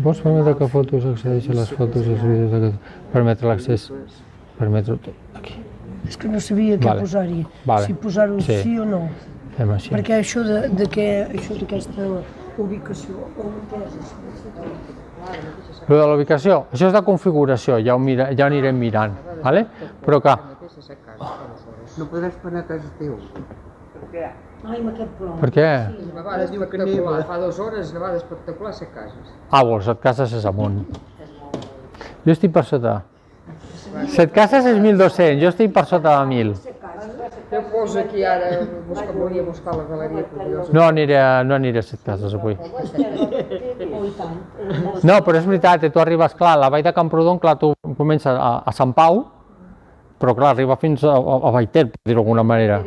D: Vols permetre que fotos accedeixi a les fotos i els vídeos? Permetre l'accés, permetre-ho tot, aquí.
G: És que no sabia què posar-hi, si posar-ho sí o no.
D: Fem així.
G: Perquè això d'aquesta ubicació, on és?
D: Lo de la ubicació, això és de configuració, ja ho anirem mirant, però que...
C: No podràs anar a casa teu.
A: Ai, amb aquest plom.
D: Per què?
C: Nevada espectacular, fa 2 hores, nevada espectacular a ser cases.
D: Vols, et cases és amunt. Jo estic per sota. Set cases és 1.200, jo estic per sota de 1.000.
C: Teu posa aquí ara, volia buscar la galeria curiosa.
D: No aniré a Setcases avui. No, però és veritat, tu arribes, clar, a la vall de Camprodon, clar, tu comences a Sant Pau, però clar, arriba fins a Vallter, per dir-ho d'alguna manera.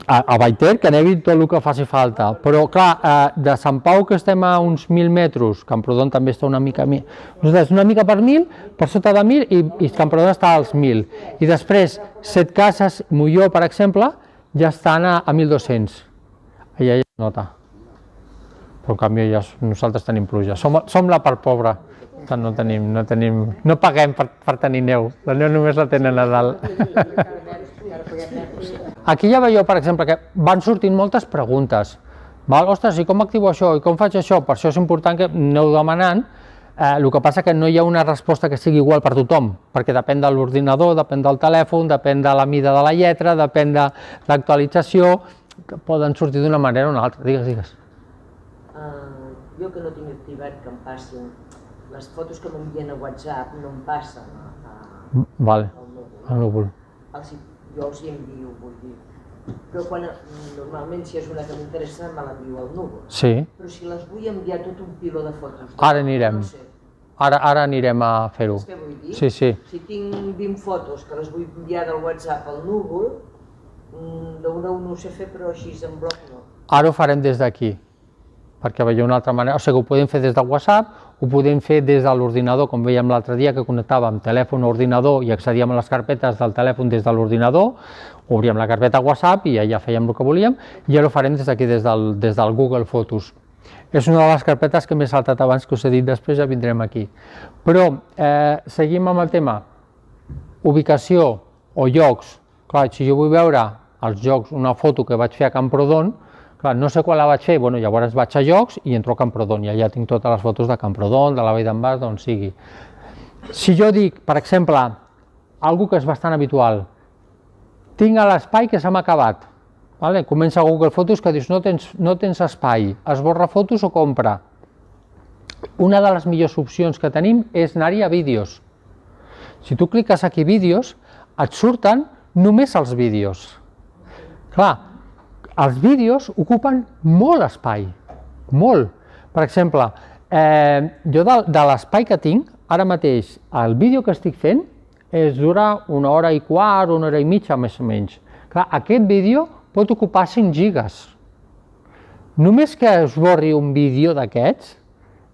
D: A Vallter, que nevi tot el que faci falta, però clar, de Sant Pau, que estem a uns 1.000 metres, Camprodon també està una mica per 1.000, per sota de 1.000, i Camprodon està als 1.000. I després, Setcases, Molló, per exemple, ja estan a 1.200. Allà ja es nota. Però en canvi nosaltres tenim pluja. Som la part pobra. No paguem per tenir neu. La neu només la tenen a dalt. Aquí ja veieu, per exemple, que van sortint moltes preguntes. Ostres, i com activo això? I com faig això? Per això és important que aneu demanant. El que passa que no hi ha una resposta que sigui igual per tothom, perquè depèn de l'ordinador, depèn del telèfon, depèn de la mida de la lletra, depèn de l'actualització, que poden sortir d'una manera o una altra. Digues.
E: Jo que no tinc activat que em passin, les fotos que m'envien a WhatsApp no em passen al núvol. Jo els hi envio, vull dir. Però normalment si és una que m'interessa me l'envio al núvol.
D: Sí.
E: Però si les vull enviar tot un piló de fotos...
D: Ara anirem. Ara anirem a fer-ho.
E: Què vull dir?
D: Sí.
E: Si tinc 20 fotos que les vull enviar del WhatsApp al núvol, d'una no ho sé fer, però així en bloc no.
D: Ara ho farem des d'aquí, perquè veieu una altra manera. O sigui, ho podem fer des de WhatsApp, ho podem fer des de l'ordinador, com veiem l'altre dia, que connectàvem telèfon o ordinador i accedíem a les carpetes del telèfon des de l'ordinador, obríem la carpeta WhatsApp i allà fèiem el que volíem, i ara ho farem des d'aquí, des del Google Fotos. És una de les carpetes que m'he saltat abans, que us he dit, després ja vindrem aquí. Però seguim amb el tema. Ubicació o llocs. Clar, si jo vull veure els llocs, una foto que vaig fer a Camprodon, clar, no sé quan la vaig fer, llavors vaig a llocs i entro a Camprodon, i allà tinc totes les fotos de Camprodon, de la Vall d'en Bas, d'on sigui. Si jo dic, per exemple, algo que és bastant habitual, tinc l'espai que se m'ha acabat, comença a Google Fotos que dius no tens espai, esborra fotos o compra. Una de les millors opcions que tenim és anar-hi a vídeos. Si tu cliques aquí vídeos, et surten només els vídeos. Clar, els vídeos ocupen molt espai, molt. Per exemple, jo de l'espai que tinc, ara mateix, el vídeo que estic fent dura 1 hora i quart, 1 hora i mitja, més o menys. Clar, aquest vídeo pot ocupar 5 gigas. Només que esborri un vídeo d'aquests,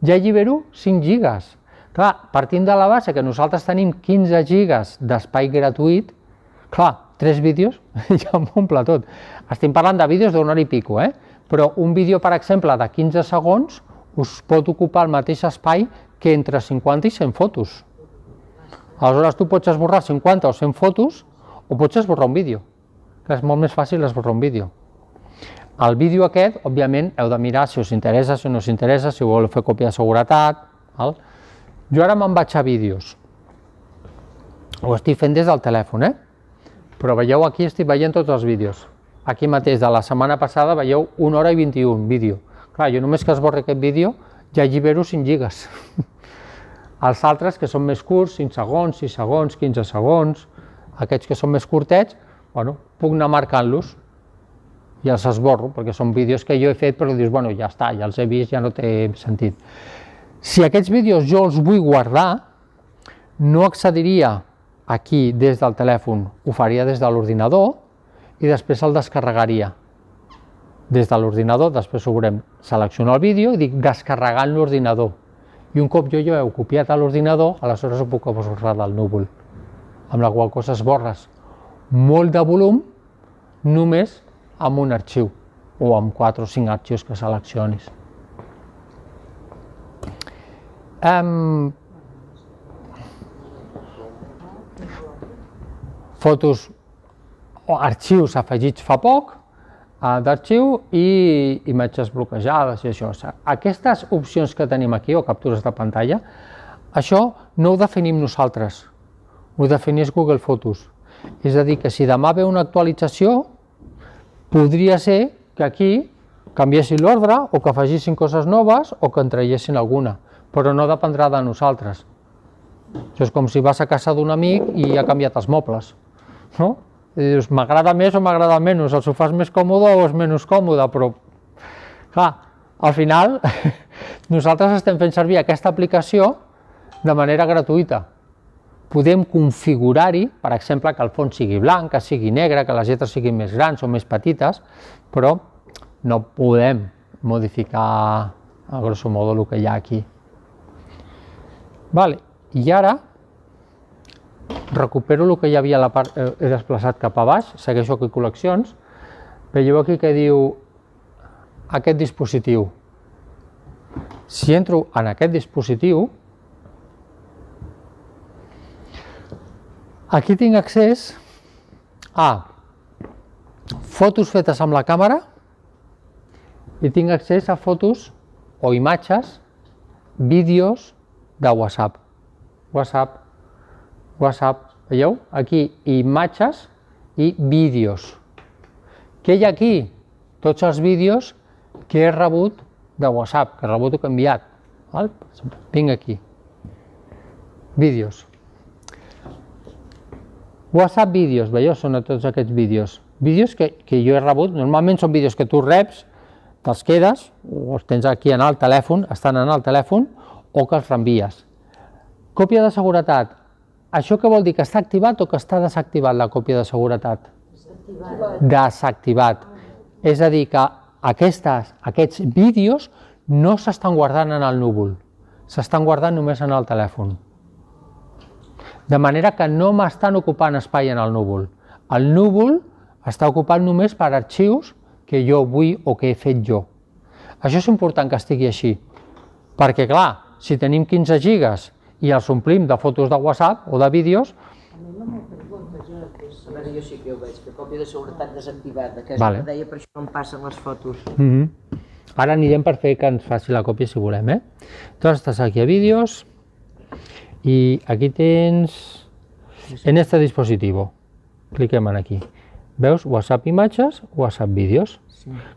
D: ja allibero 5 gigas. Clar, partint de la base que nosaltres tenim 15 gigas d'espai gratuït, clar, 3 vídeos ja m'omple tot. Estem parlant de vídeos d'1 hora i pico, però un vídeo, per exemple, de 15 segons us pot ocupar el mateix espai que entre 50 i 100 fotos. Aleshores tu pots esborrar 50 o 100 fotos o pots esborrar un vídeo. És molt més fàcil esborrar un vídeo. El vídeo aquest, òbviament, heu de mirar si us interessa, si no us interessa, si voleu fer còpia de seguretat. Jo ara me'n vaig a vídeos. Ho estic fent des del telèfon, però veieu aquí, estic veient tots els vídeos. Aquí mateix, de la setmana passada, veieu 1 hora i 21 vídeo. Clar, jo només que esborri aquest vídeo ja allibero 5 gigas. Els altres, que són més curts, 5 segons, 6 segons, 15 segons, aquests que són més curtets, puc anar marcant-los i els esborro, perquè són vídeos que jo he fet, però dius, ja està, ja els he vist, ja no té sentit. Si aquests vídeos jo els vull guardar, no accediria aquí des del telèfon, ho faria des de l'ordinador i després el descarregaria. Des de l'ordinador, després ho veurem, selecciono el vídeo i dic descarregar en l'ordinador. I un cop jo he copiat a l'ordinador, aleshores ho puc esborrar del núvol. Amb la qual cosa esborres molt de volum només amb un arxiu o amb 4 o 5 arxius que seleccionis. Fotos o arxius afegits fa poc d'arxiu i imatges bloquejades i això. Aquestes opcions que tenim aquí, o captures de pantalla, això no ho definim nosaltres, ho defineix Google Fotos. És a dir, que si demà ve una actualització, podria ser que aquí canviessin l'ordre o que afegissin coses noves o que en traiessin alguna, però no dependrà de nosaltres. Això és com si vas a casa d'un amic i ha canviat els mobles, no? I dius, m'agrada més o m'agrada menys, el sofà és més còmode o és menys còmode, però clar, al final nosaltres estem fent servir aquesta aplicació de manera gratuïta. Podem configurar-hi, per exemple, que el fons sigui blanc, que sigui negre, que les lletres siguin més grans o més petites, però no podem modificar a grosso modo el que hi ha aquí. Vale. I ara recupero el que hi havia a la part, he desplaçat cap a baix, segueixo aquí col·leccions, veieu aquí que diu aquest dispositiu. Si entro en aquest dispositiu, aquí tinc accés a fotos fetes amb la càmera i tinc accés a fotos o imatges, vídeos de WhatsApp. WhatsApp, veieu? Aquí imatges i vídeos. Què hi ha aquí? Tots els vídeos que he rebut de WhatsApp, que he rebut o que he enviat. Vinc aquí. Vídeos. WhatsApp vídeos, veieu? Són tots aquests vídeos. Vídeos que jo he rebut, normalment són vídeos que tu reps, te'ls quedes, o els tens aquí en el telèfon, estan en el telèfon, o que els reenvies. Còpia de seguretat. Això què vol dir? Que està activat o que està desactivat la còpia de seguretat? Desactivat. És a dir, que aquests vídeos no s'estan guardant en el núvol, s'estan guardant només en el telèfon. De manera que no m'estan ocupant espai en el núvol. El núvol està ocupant només per arxius que jo vull o que he fet jo. Això és important que estigui així, perquè clar, si tenim 15 gigas i els omplim de fotos de WhatsApp o de vídeos...
E: A veure, jo sí que ho veig, que còpia de seguretat desactivada, que és el que deia, per això no em passen les fotos.
D: Ara anirem per fer que ens faci la còpia si volem, Entonces estàs aquí a vídeos i aquí tens en este dispositivo. Cliquem aquí. Veus WhatsApp imatges, WhatsApp vídeos.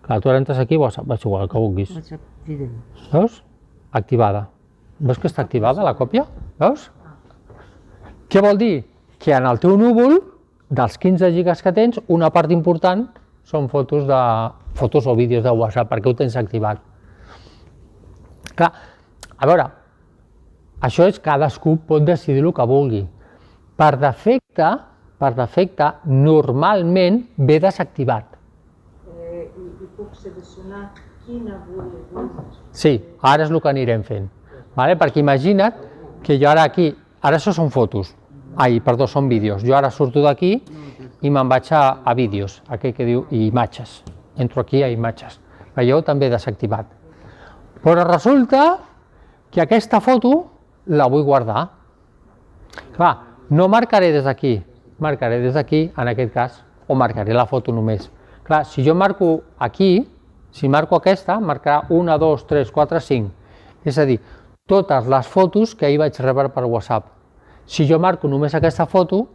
D: Clar, tu ara entres aquí, WhatsApp, és igual, que vulguis. Veus? Activada. Veus que està activada la còpia? Veus? Què vol dir? Que en el teu núvol, dels 15 gigas que tens, una part important són fotos o vídeos de WhatsApp, perquè ho tens activat. Clar, a veure, això és cadascú pot decidir el que vulgui. Per defecte, normalment ve desactivat.
F: I puc seleccionar quina vull.
D: Sí, ara és el que anirem fent. Perquè imagina't que jo ara aquí, ara això són fotos, són vídeos. Jo ara surto d'aquí i me'n vaig a vídeos, aquell que diu imatges. Entro aquí a imatges. Veieu? També desactivat. Però resulta que aquesta foto la vull guardar. Clar, no marcaré des d'aquí, marcaré des d'aquí, en aquest cas, o marcaré la foto només. Clar, si jo marco aquí, si marco aquesta, marcarà 1, 2, 3, 4, 5. És a dir, totes les fotos que ahir vaig rebre per WhatsApp. Si jo marco només aquesta foto,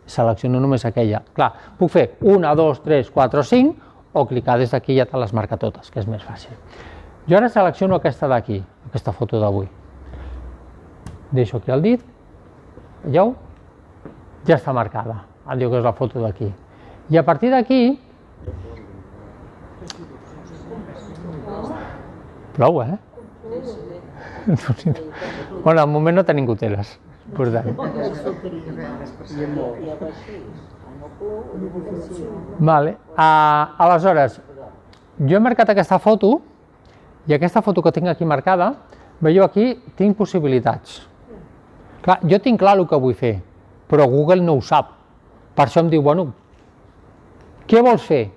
D: selecciono només aquella. Clar, puc fer 1, 2, 3, 4, 5 o clicar des d'aquí i ja te les marca totes, que és més fàcil. Jo ara selecciono aquesta d'aquí, aquesta foto d'avui. Deixo aquí el dit, veieu? Ja està marcada, em diu que és la foto d'aquí. I a partir d'aquí... Plou, Bueno, al moment no tenim goteres. Aleshores, jo he marcat aquesta foto i aquesta foto que tinc aquí marcada, veieu aquí, tinc possibilitats. Clar, jo tinc clar el que vull fer, però Google no ho sap. Per això em diu, bueno, què vols fer?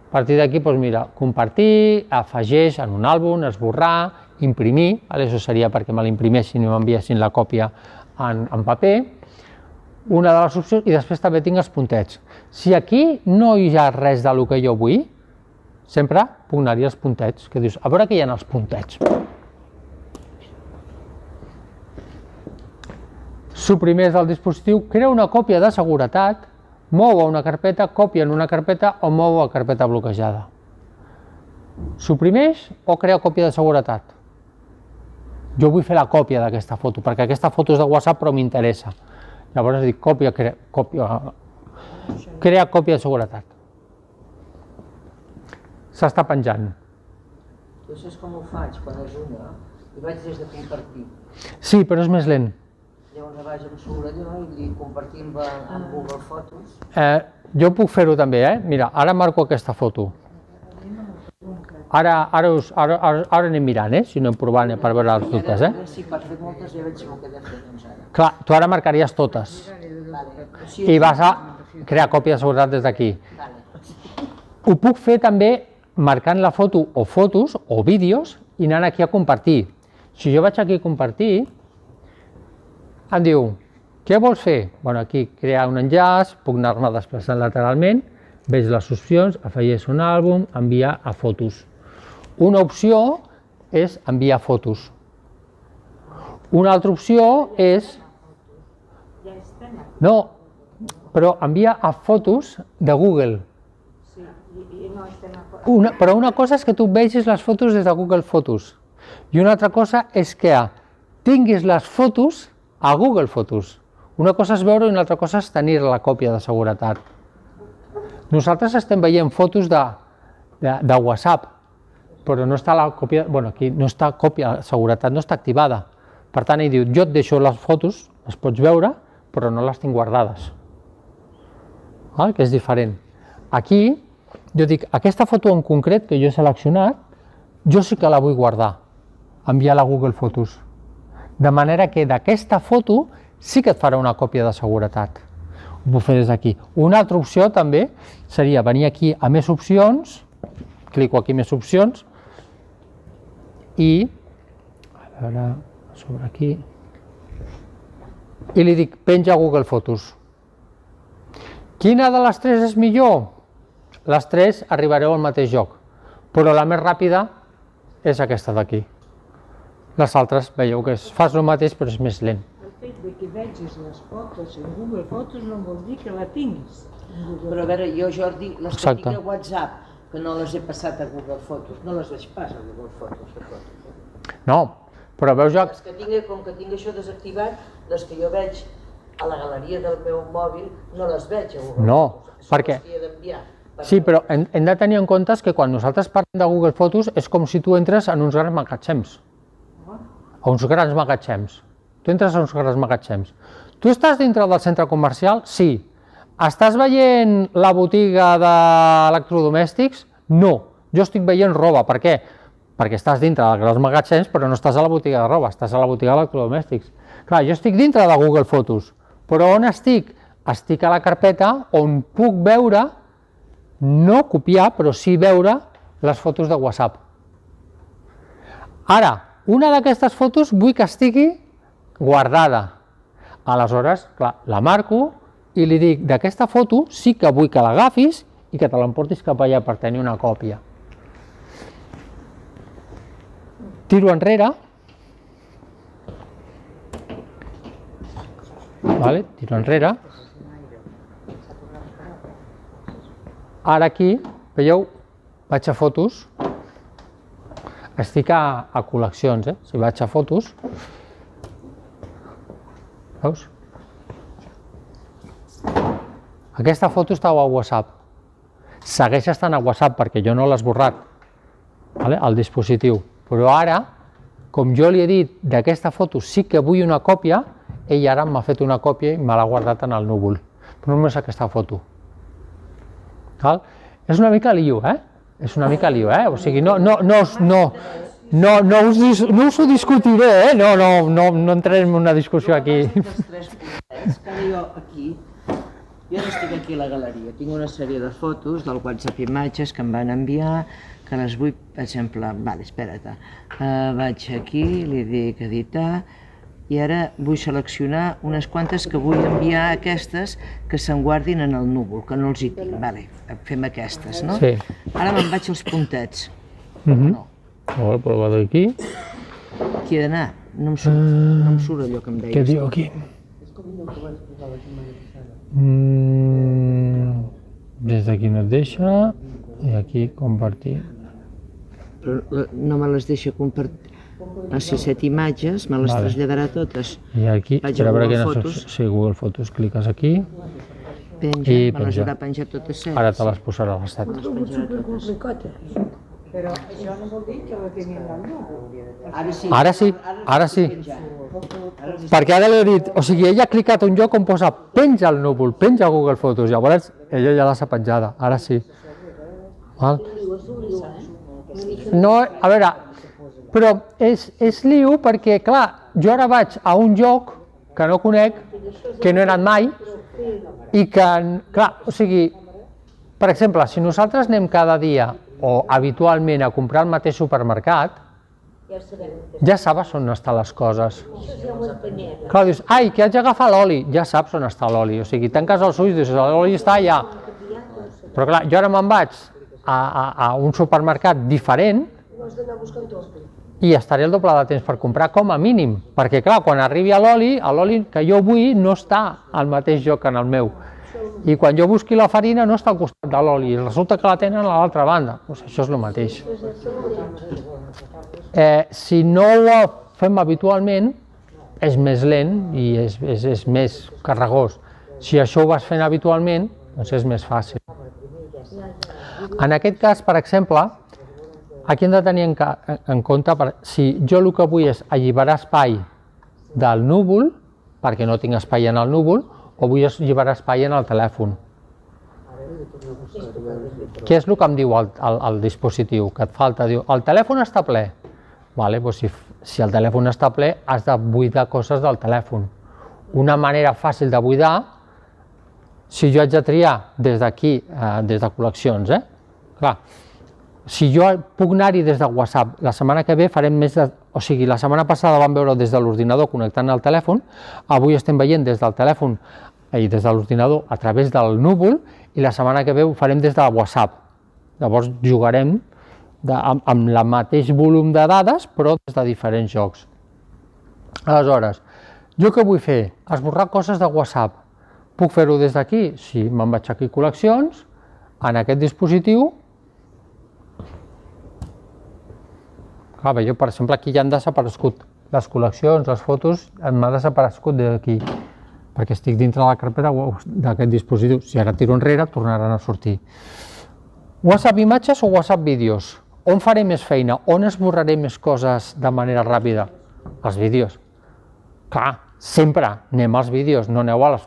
D: A partir d'aquí, doncs mira, compartir, afegeix en un àlbum, esborrar, imprimir, això seria perquè me l'imprimessin i m'enviessin la còpia en paper, una de les opcions, i després també tinc els puntets. Si aquí no hi ha res del que jo vull, sempre puc anar-hi als puntets, que dius, a veure què hi ha els puntets. Suprimeix del dispositiu, crea una còpia de seguretat, mou a una carpeta, còpia en una carpeta o mou a carpeta bloquejada. Suprimeix o crea còpia de seguretat. Jo vull fer la còpia d'aquesta foto, perquè aquesta foto és de WhatsApp però m'interessa. Llavors dic còpia, Crea còpia de seguretat. S'està penjant.
E: Això és com ho faig quan és una, i vaig des de compartir.
D: Sí, però és més lent.
E: Llavors vaig amb sobre allò i compartim amb Google Fotos.
D: Jo puc fer-ho també, Mira, ara marco aquesta foto. Ara anem mirant, si no hem provat per veure els dubtes,
E: Si pots fer moltes, ja veig el que he de fer, doncs ara.
D: Clar, tu ara marcaries totes i vas a crear còpia de seguretat des d'aquí. Ho puc fer també marcant la foto o fotos o vídeos i anant aquí a compartir. Si jo vaig aquí a compartir, em diu, què vols fer? Bueno, aquí crear un enllaç, puc anar-me desplaçant lateralment, veig les opcions, afegeix un àlbum, enviar a fotos. Una opció és enviar fotos. Una altra opció és... No, però envia a fotos de Google. Però una cosa és que tu vegis les fotos des de Google Fotos i una altra cosa és que tinguis les fotos a Google Fotos. Una cosa és veure i una altra cosa és tenir la còpia de seguretat. Nosaltres estem veient fotos de WhatsApp, però no està la còpia, bueno, aquí no està còpia de seguretat, no està activada. Per tant, ell diu, jo et deixo les fotos, les pots veure, però no les tinc guardades. Que és diferent. Aquí, jo dic, aquesta foto en concret que jo he seleccionat, jo sí que la vull guardar, enviar-la a Google Fotos. De manera que d'aquesta foto sí que et farà una còpia de seguretat. Ho puc fer des d'aquí. Una altra opció també seria venir aquí a més opcions, clico aquí més opcions i, a veure, sobre aquí, i li dic penja a Google Fotos. Quina de les tres és millor? Les tres arribareu al mateix lloc, però la més ràpida és aquesta d'aquí. Les altres veieu que fas el mateix però és més lent.
F: El fet de que vegis les fotos en Google Fotos no vol dir que la tinguis.
E: Però a veure, jo, Jordi, les que
D: Exacte.
E: tinc a WhatsApp, que no les he passat a Google Fotos, no les veig pas a Google Fotos.
D: No, però veus jo...
E: Les que tinc, com que tinc això desactivat, les que jo veig a la galeria del meu mòbil, no les veig a Google
D: No,
E: Fotos.
D: perquè...
E: Són les que he d'enviar.
D: Sí, però hem de tenir en compte que quan nosaltres parlem de Google Fotos és com si tu entres en uns grans magatzems. A uns grans magatzems. Tu entres a uns grans magatzems. Tu estàs dintre del centre comercial? Sí. Estàs veient la botiga d'electrodomèstics? No. Jo estic veient roba. Per què? Perquè estàs dintre dels grans magatzems, però no estàs a la botiga de roba, estàs a la botiga d'electrodomèstics. Clar, jo estic dintre de Google Fotos, però on estic? Estic a la carpeta on puc veure, no copiar, però sí veure les fotos de WhatsApp. Ara, una d'aquestes fotos vull que estigui guardada. Aleshores, clar, la marco i li dic, d'aquesta foto sí que vull que l'agafis i que te l'emportis cap allà per tenir una còpia. Tiro enrere. Vale, tiro enrere. Ara aquí, veieu, vaig a fotos. Estic a col·leccions, si vaig a fotos. Veus? Aquesta foto estava a WhatsApp. Segueix estant a WhatsApp perquè jo no l'he esborrat, al dispositiu. Però ara, com jo li he dit d'aquesta foto sí que vull una còpia, ell ara m'ha fet una còpia i me l'ha guardat en el núvol. Però només aquesta foto. És una mica lío, És una mica lío, O sigui, no us ho discutiré, no entrarem en una discussió aquí.
E: Els tres puntets, que ara jo aquí, jo ara estic aquí a la galeria, tinc una sèrie de fotos del WhatsApp Imatges que em van enviar, que les vull, per exemple, espera't, vaig aquí, li dic editar, i ara vull seleccionar unes quantes que vull enviar a aquestes que se'n guardin en el núvol, que no els hi tinc. Fem aquestes, no?
D: Sí.
E: Ara me'n vaig als puntets.
D: No. Molt, prova d'aquí.
E: Aquí he d'anar? No em surt allò que em deies.
D: Què diu aquí? Des d'aquí no et deixa, i aquí compartir.
E: Però no me les deixa compartir. Si 7 imatges, me les traslladarà totes.
D: I aquí,
E: Vaig a
D: per veure
E: Google
D: quines
E: Fotos.
D: Sí, Google Fotos, cliques aquí.
E: penja,
D: I
E: me les
D: penja.
E: haurà penjat totes set.
D: Ara te les posarà a l'estat.
G: Ho trobo supercomplicat.
F: Però això no vol dir que la tinguin al núvol.
E: Ara sí.
D: Ara sí, ara sí. Perquè ara l'he dit, o sigui, ella ha clicat un lloc on posa penja al núvol, penja a Google Fotos, llavors ella ja l'ha penjada, ara sí. Val? No, a veure, però és liu perquè, clar, jo ara vaig a un lloc que no conec, que no he anat mai, i que, clar, o sigui, per exemple, si nosaltres anem cada dia o habitualment a comprar al mateix supermercat, ja sabes on estan les coses. Clar, dius, ai, que haig d'agafar l'oli, ja saps on està l'oli, o sigui, tanques els ulls i dius, l'oli està allà. Però clar, jo ara me'n vaig a un supermercat diferent i estaré el doble de temps per comprar com a mínim, perquè clar, quan arribi a l'oli que jo vull no està al mateix lloc que en el meu. I quan jo busqui la farina no està al costat de l'oli, i resulta que la tenen a l'altra banda. Doncs això és el mateix. Si no ho fem habitualment, és més lent i és més carregós. Si això ho vas fent habitualment, doncs és més fàcil. En aquest cas, per exemple, aquí hem de tenir en compte si jo el que vull és alliberar espai del núvol, perquè no tinc espai en el núvol, o vull alliberar espai en el telèfon. Què és el que em diu el dispositiu? Que et falta, diu, el telèfon està ple. Vale, doncs si el telèfon està ple, has de buidar coses del telèfon. Una manera fàcil de buidar, si jo haig de triar des d'aquí, des de col·leccions, clar, si jo puc anar-hi des de WhatsApp, la setmana que ve farem més de... O sigui, la setmana passada vam veure des de l'ordinador connectant al telèfon, avui estem veient des del telèfon i des de l'ordinador a través del núvol, i la setmana que ve ho farem des de WhatsApp. Llavors jugarem amb el mateix volum de dades, però des de diferents jocs. Aleshores, jo què vull fer? Esborrar coses de WhatsApp. Puc fer-ho des d'aquí? Sí, me'n vaig aquí a col·leccions, en aquest dispositiu. Clar, veieu, per exemple, aquí ja han desaparegut les col·leccions, les fotos, m'ha desaparegut d'aquí, perquè estic dintre de la carpeta d'aquest dispositiu. Si ara tiro enrere, tornaran a sortir. WhatsApp imatges o WhatsApp vídeos? On faré més feina? On esborraré més coses de manera ràpida? Els vídeos. Clar, sempre anem als vídeos, no aneu a les...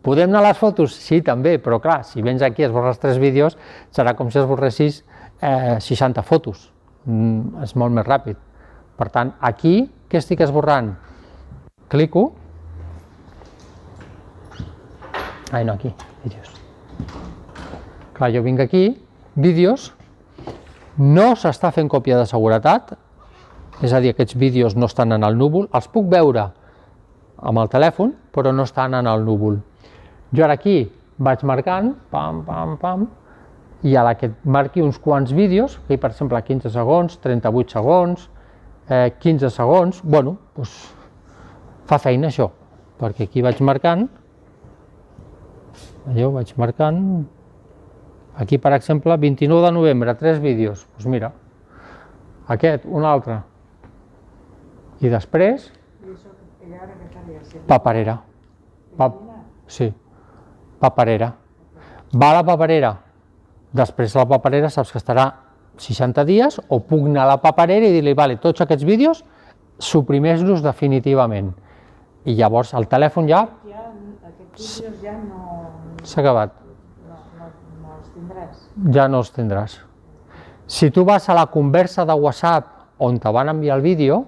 D: Podem anar a les fotos? Sí, també, però clar, si vens aquí i esborres 3 vídeos, serà com si esborressis 60 fotos. És molt més ràpid. Per tant, aquí, què estic esborrant? Clico. Ai, no, aquí, vídeos. Clar, jo vinc aquí, vídeos, no s'està fent còpia de seguretat, és a dir, aquests vídeos no estan en el núvol, els puc veure amb el telèfon, però no estan en el núvol. Jo ara aquí vaig marcant, pam, pam, pam, i a la que marqui uns quants vídeos, aquí per exemple 15 segons, 38 segons, 15 segons, bueno, doncs fa feina això, perquè aquí vaig marcant, veieu, vaig marcant, aquí per exemple 29 de novembre, 3 vídeos, doncs mira, aquest, un altre, i després, paperera, sí, paperera, va a la paperera, després la paperera saps que estarà 60 dies, o puc anar a la paperera i dir-li, vale, tots aquests vídeos, suprimeix-los definitivament. I llavors el telèfon ja...
F: Aquests vídeos ja no...
D: S'ha acabat.
F: No els tindràs.
D: Ja no els tindràs. Si tu vas a la conversa de WhatsApp on te van enviar el vídeo,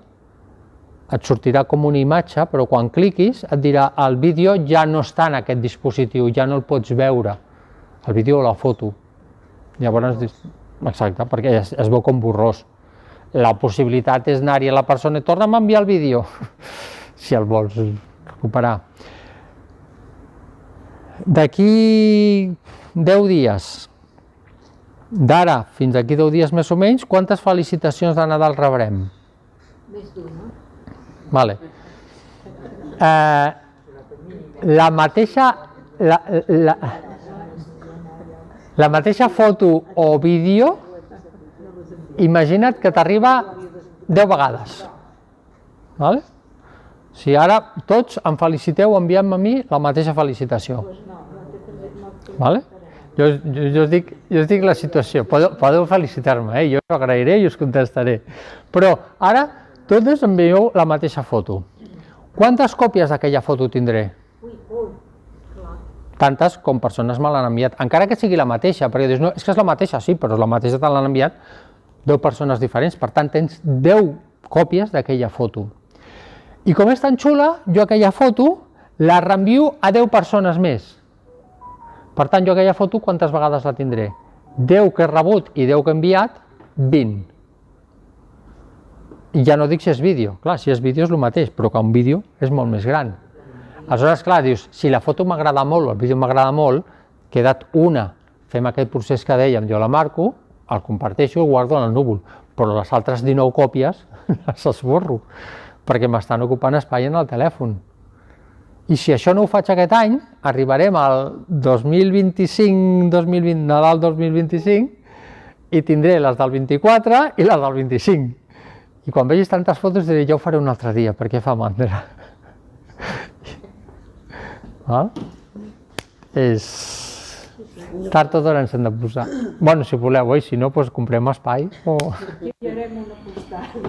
D: et sortirà com una imatge, però quan cliquis et dirà el vídeo ja no està en aquest dispositiu, ja no el pots veure, el vídeo o la foto. Llavors, exacte, perquè es veu com borrós. La possibilitat és anar-hi a la persona i torna'm a enviar el vídeo, si el vols recuperar. D'aquí 10 dies, d'ara fins d'aquí 10 dies més o menys, quantes felicitacions de Nadal rebrem?
A: Més d'una.
D: Vale. La mateixa foto o vídeo, imagina't que t'arriba 10 vegades. Vale? Si ara tots em feliciteu enviant-me a mi la mateixa felicitació. Vale? Jo us dic la situació, podeu felicitar-me, jo us agrairé i us contestaré. Però ara totes envieu la mateixa foto. Quantes còpies d'aquella foto tindré? Tantes com persones me l'han enviat, encara que sigui la mateixa, perquè dius, no, és que és la mateixa, sí, però la mateixa te l'han enviat 10 persones diferents, per tant tens 10 còpies d'aquella foto. I com és tan xula, jo aquella foto la reenvio a 10 persones més. Per tant, jo aquella foto quantes vegades la tindré? 10 que he rebut i 10 que he enviat, 20. I ja no dic si és vídeo. Clar, si és vídeo és el mateix, però que un vídeo és molt més gran. Aleshores, clar, dius, si la foto m'agrada molt o el vídeo m'agrada molt, queda't una, fem aquest procés que dèiem, jo la marco, el comparteixo i el guardo en el núvol, però les altres 19 còpies les esborro, perquè m'estan ocupant espai en el telèfon. I si això no ho faig aquest any, arribarem al 2025, Nadal 2025, i tindré les del 24 i les del 25. I quan vegis tantes fotos diré, ja ho faré un altre dia, perquè fa mandra. Tard o d'hora ens hem de posar. Bueno, si voleu, si no, doncs comprem espai.
F: Pillarem una postal.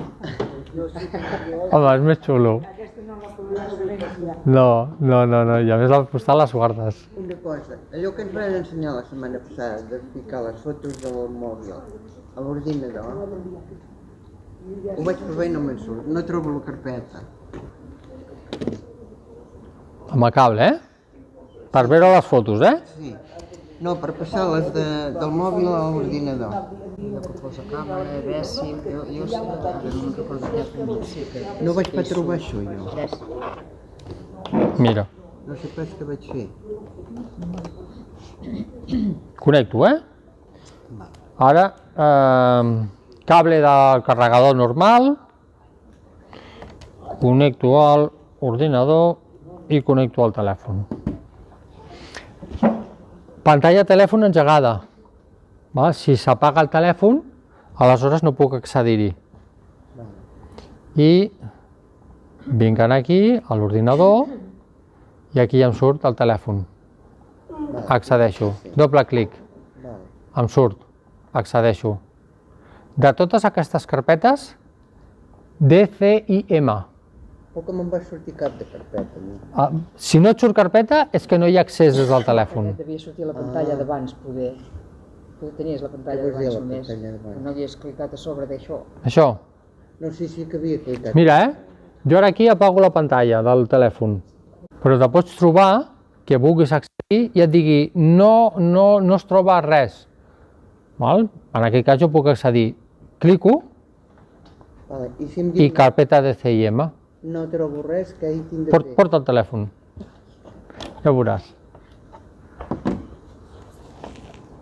D: Home, és més xulo.
F: Aquesta no la podràs vendre.
D: No, i a més la postal les guardes.
H: Una cosa, allò que ens van ensenyar la setmana passada de ficar les fotos del mòbil a l'ordinador, ho vaig provar i no me'n surt, no trobo la carpeta.
D: Amb el cable, Per veure les fotos,
H: Sí. No, per passar-les del mòbil a l'ordinador.
C: Que posa càmera, bèssim, jo sí, ara no me'n recordo què és.
H: No vaig pas trobar això, jo.
D: Mira.
H: No sé pas què vaig fer.
D: Connecto, Ara, cable del carregador normal, connecto al ordinador i connecto al telèfon. Pantalla telèfon engegada. Si s'apaga el telèfon, aleshores no puc accedir-hi. I vinc aquí, a l'ordinador, i aquí em surt el telèfon. Accedeixo. Doble clic. Em surt. Accedeixo. De totes aquestes carpetes, DCIM.
H: O que me'n va sortir cap de carpeta.
D: Si no et surt carpeta, és que no hi ha accés des del telèfon.
C: Devia sortir la pantalla d'abans, poder. Tu tenies la pantalla d'abans només, no havies clicat a sobre d'això.
D: Això?
H: No, sí que havia clicat.
D: Mira, jo ara aquí apago la pantalla del telèfon, però te pots trobar que vulguis accedir i et digui no es troba res. En aquell cas jo puc accedir. Clico i carpeta DCIM.
H: No trobo res, que hi tindré.
D: Porta el telèfon. Ja ho veuràs.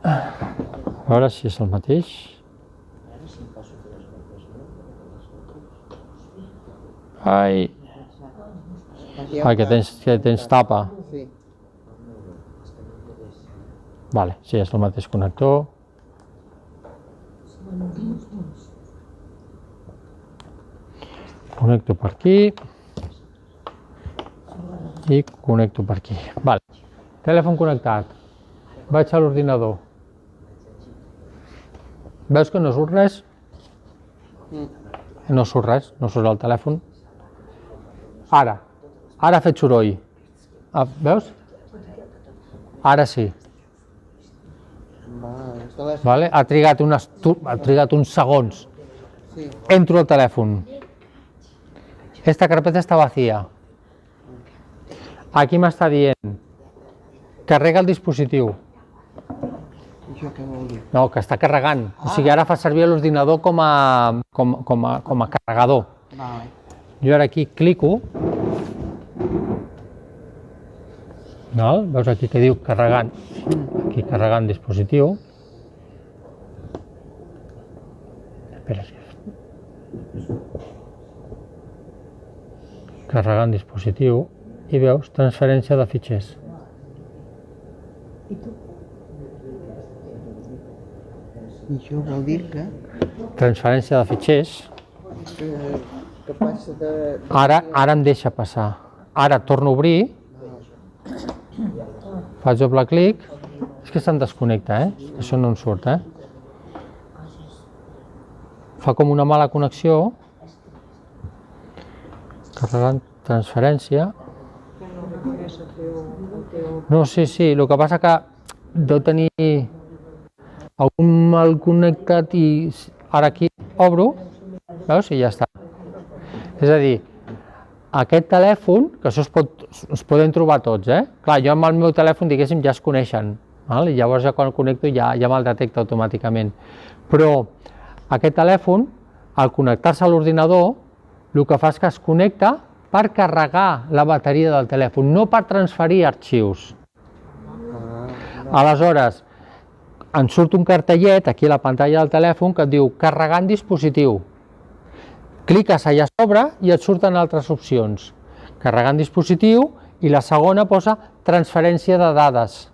D: A veure si és el mateix. Ai, que tens tapa.
H: Sí.
D: Vale, sí, és el mateix connector. Connecto per aquí i connecto per aquí. Vale. Telèfon connectat. Vaig a l'ordinador. Veus que no surt res? No surt res, no surt el telèfon. Ara ha fet soroll. Veus? Ara sí. Vale? Ha trigat uns segons. Entro al telèfon. Esta carpeta está vacía. Aquí m'està dient, carrega el dispositiu.
H: Això què vol dir?
D: No, que està carregant. O sigui, ara fa servir l'ordinador com a carregador. Jo ara aquí clico. Veus aquí que diu carregant. Aquí carregant dispositiu. Espera, carregant dispositiu i veus transferència de fitxers.
H: I això vol dir que?
D: Transferència de fitxers.
H: Que passa de...
D: Ara em deixa passar. Ara torno a obrir. Faig doble clic. És que se'n desconnecta, Això no en surt, Fa com una mala connexió. Carregant transferència. No, sí, el que passa que deu tenir algun mal connectat i ara aquí obro, veus? I ja està. És a dir, aquest telèfon, que això es poden trobar tots, Clar, jo amb el meu telèfon, diguéssim, ja es coneixen, i llavors ja quan el connecto ja me'l detecta automàticament. Però aquest telèfon, al connectar-se a l'ordinador, el que fa és que es connecta per carregar la bateria del telèfon, no per transferir arxius. Aleshores, en surt un cartellet aquí a la pantalla del telèfon que et diu carregant dispositiu. Cliques allà a sobre i et surten altres opcions. Carregant dispositiu i la segona posa transferència de dades.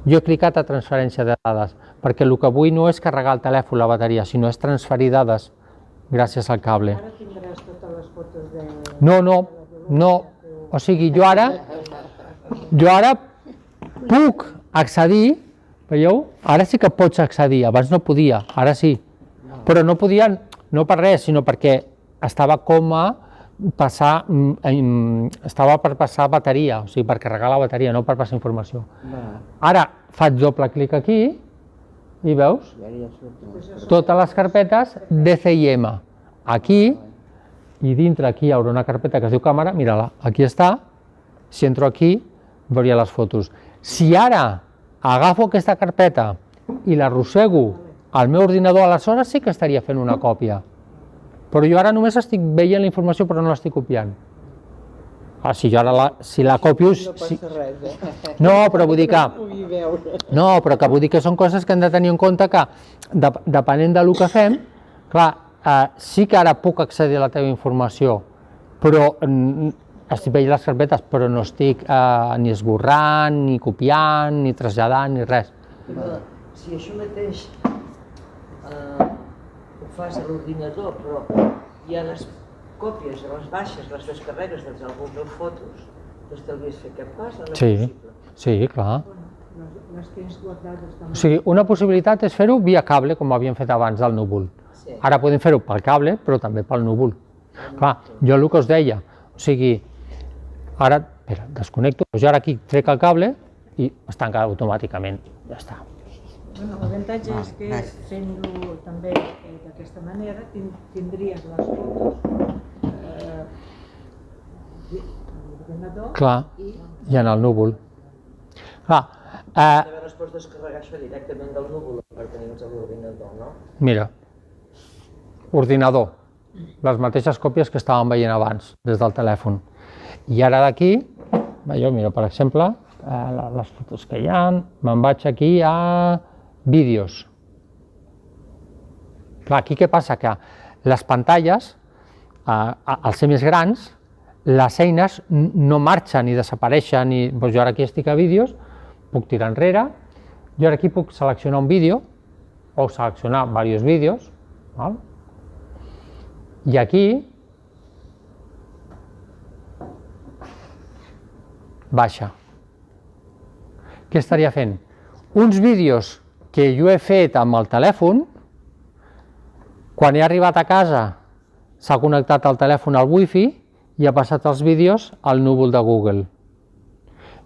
D: Jo he clicat a transferència de dades perquè el que vull no és carregar el telèfon, la bateria, sinó és transferir dades gràcies al cable.
F: Ara tindràs totes les fotos de...
D: No. O sigui, jo ara puc accedir, veieu? Ara sí que pots accedir, abans no podia, ara sí. Però no podia, no per res, sinó perquè estava per passar bateria, o sigui, per carregar la bateria, no per passar informació. Ara faig doble clic aquí i veus? Totes les carpetes DCIM. Aquí, i dintre aquí hi haurà una carpeta que es diu càmera, mira-la, aquí està, si entro aquí veuria les fotos. Si ara agafo aquesta carpeta i l'arrossego al meu ordinador, aleshores sí que estaria fent una còpia. Però jo ara només estic veient la informació però no l'estic copiant. Si jo ara si la copio... No, però vull dir que... No, però que vull dir que són coses que hem de tenir en compte que, depenent del que fem, clar, sí que ara puc accedir a la teva informació, però estic veient les carpetes, però no estic ni esborrant, ni copiant, ni traslladant, ni res.
E: Si això mateix ho fas a l'ordinador, però hi ha les còpies, les baixes, les descarregues des del Google Fotos, t'estalvies fer aquest pas?
D: Sí, clar.
F: Les tens guardades també.
D: O sigui, una possibilitat és fer-ho via cable, com havíem fet abans del núvol. Ara podem fer-ho pel cable, però també pel núvol. Clar, jo el que us deia, o sigui, ara, espera, desconnecto, jo ara aquí trec el cable i es tanca automàticament, ja està.
F: L'avantatge és que fent-lo també d'aquesta manera tindries les fotos a l'ordinador.
D: Clar, i en el núvol. Clar,
E: Llavors pots descarregar això directament del núvol per tenir-los a l'ordinador, no?
D: Mira, ordinador, les mateixes còpies que estàvem veient abans, des del telèfon. I ara d'aquí, veieu, mira, per exemple, les fotos que hi ha, me'n vaig aquí a vídeos. Clar, aquí què passa? Que les pantalles, al ser més grans, les eines no marxen ni desapareixen. Jo ara aquí estic a vídeos, puc tirar enrere, jo ara aquí puc seleccionar un vídeo o seleccionar diversos vídeos, i aquí baixa. Què estaria fent? Uns vídeos que jo he fet amb el telèfon, quan he arribat a casa s'ha connectat el telèfon al wifi i ha passat els vídeos al núvol de Google.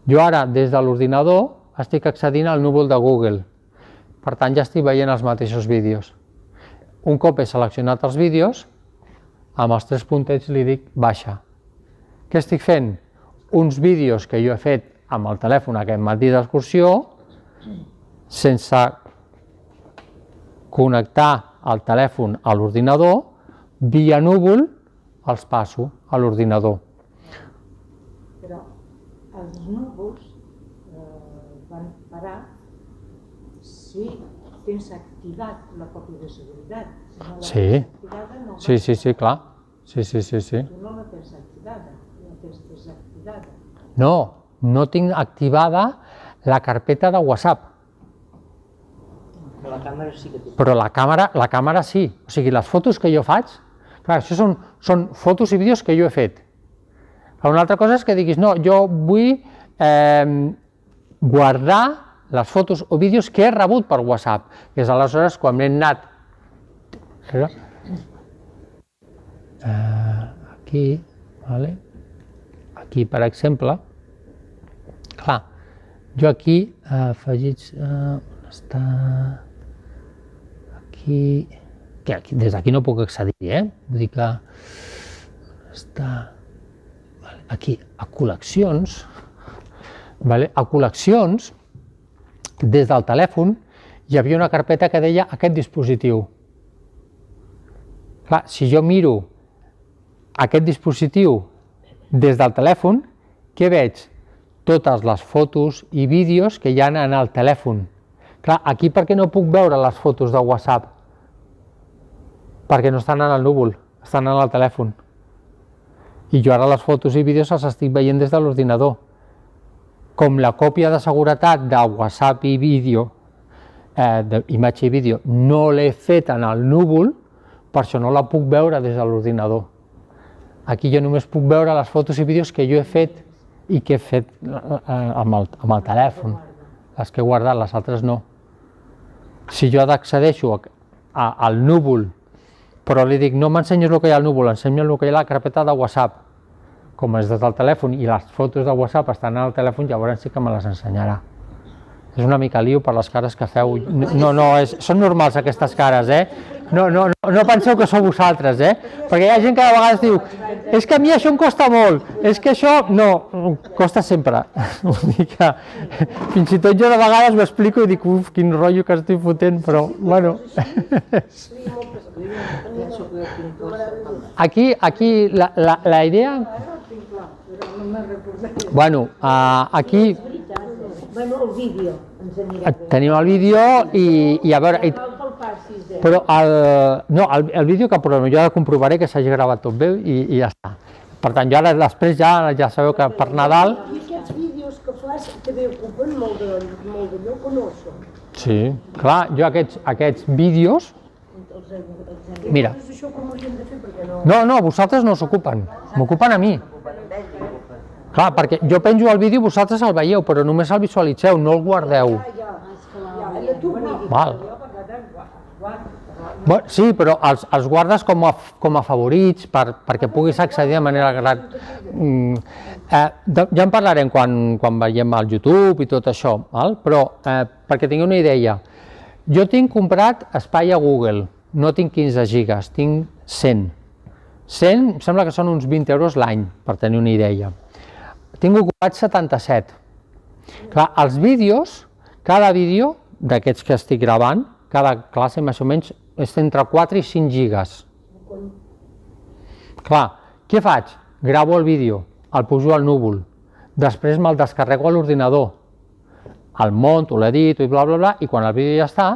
D: Jo ara, des de l'ordinador, estic accedint al núvol de Google. Per tant, ja estic veient els mateixos vídeos. Un cop he seleccionat els vídeos, amb els 3 puntets li dic baixa. Què estic fent? Uns vídeos que jo he fet amb el telèfon aquest matí d'excursió, sense connectar el telèfon a l'ordinador, via núvol els passo a l'ordinador.
F: Però els núvols van parar si tens activat la còpia de seguretat. Si no la tens activada, no va.
D: Sí, clar. Sí.
F: Tu no la tens activada, la tens desactivada.
D: No tinc activada la carpeta de WhatsApp.
E: Però la càmera sí que té.
D: Però la càmera sí. O sigui, les fotos que jo faig, clar, això són fotos i vídeos que jo he fet. Una altra cosa és que diguis, no, jo vull guardar les fotos o vídeos que he rebut per WhatsApp, que és aleshores quan m'he anat aquí, vale? Aquí per exemple, clar, jo aquí afegits, on està, aquí, que des d'aquí no puc accedir, vull dir que està aquí a col·leccions, a col·leccions, des del telèfon hi havia una carpeta que deia aquest dispositiu. Clar, si jo miro aquest dispositiu des del telèfon, què veig? Totes les fotos i vídeos que hi ha en el telèfon. Clar, aquí per què no puc veure les fotos de WhatsApp? Perquè no estan en el núvol, estan en el telèfon. I jo ara les fotos i vídeos els estic veient des de l'ordinador. Com la còpia de seguretat de WhatsApp i vídeo, d'imatge i vídeo, no l'he fet en el núvol, per això no la puc veure des de l'ordinador. Aquí jo només puc veure les fotos i vídeos que jo he fet i que he fet amb el telèfon. Les que he guardat, les altres no. Si jo accedeixo al núvol, però li dic no m'ensenyes el que hi ha al núvol, ensenya'm el que hi ha a la carpeta de WhatsApp. Com és des del telèfon i les fotos de WhatsApp estan al telèfon, llavors sí que me les ensenyarà. És una mica liu per les cares que feu. No, són normals aquestes cares, No penseu que sou vosaltres, Perquè hi ha gent que de vegades diu és que a mi això em costa molt, és que això... No, costa sempre. Vull dir que fins i tot jo de vegades ho explico i dic uf, quin rotllo que estic fotent, però, bueno... Aquí la idea... Bueno, aquí...
A: El vídeo.
D: Tenim el vídeo i a veure... Però el vídeo cap problema, jo ara comprovaré que s'hagi gravat tot bé i ja està. Per tant, jo ara després ja sabeu que per Nadal...
G: I aquests vídeos que fas també ocupen molt de lloc o no són?
D: Sí, clar, jo aquests vídeos... Mira.
G: Això com ho hauríem de fer perquè no...
D: No, vosaltres no s'ocupen, m'ocupen a mi. Clar, perquè jo penjo el vídeo i vosaltres el veieu, però només el visualitzeu, no el guardeu. Val. Sí, però els guardes com a favorits perquè puguis accedir de manera gran. Ja en parlarem quan veiem al YouTube i tot això, però perquè tingueu una idea, jo tinc comprat espai a Google, no tinc 15 gigas, tinc 100. 100 em sembla que són uns 20 euros l'any, per tenir una idea. Tinc ocupats 77. Clar, els vídeos, cada vídeo d'aquests que estic gravant, cada classe més o menys és entre 4 i 5 gigas. Clar, què faig? Gravo el vídeo, el poso al núvol, després me'l descarrego a l'ordinador, el monto, l'edito i bla bla bla, i quan el vídeo ja està,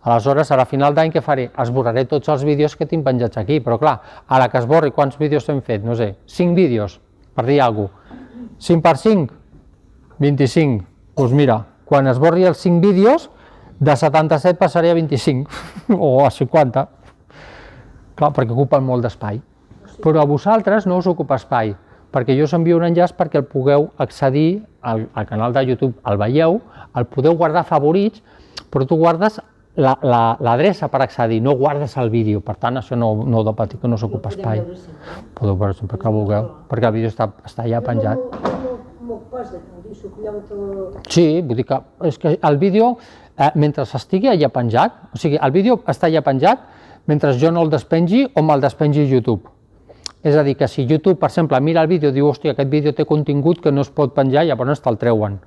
D: aleshores a final d'any què faré? Esborraré tots els vídeos que tinc penjats aquí, però clar, a la que esborri quants vídeos hem fet? No sé, 5 vídeos, per dir alguna cosa. 5 per 5, 25. Doncs mira, quan esborri els 5 vídeos, de 77 passaré a 25 o a 50. Clar, perquè ocupen molt d'espai. Però a vosaltres no us ocupa espai, perquè jo us envio un enllaç perquè el pugueu accedir al canal de YouTube, el veieu, el podeu guardar favorits, però tu guardes l'adreça per accedir, no guardes el vídeo, per tant això no heu de patir que no s'ocupa espai. Podeu veure sempre que vulgueu, perquè el vídeo està ja penjat. Sí, vull dir que el vídeo, mentre estigui allà penjat, o sigui, el vídeo està allà penjat mentre jo no el despengi o me'l despengi YouTube. És a dir, que si YouTube, per exemple, mira el vídeo i diu, hòstia, aquest vídeo té contingut que no es pot penjar, llavors te'l treuen.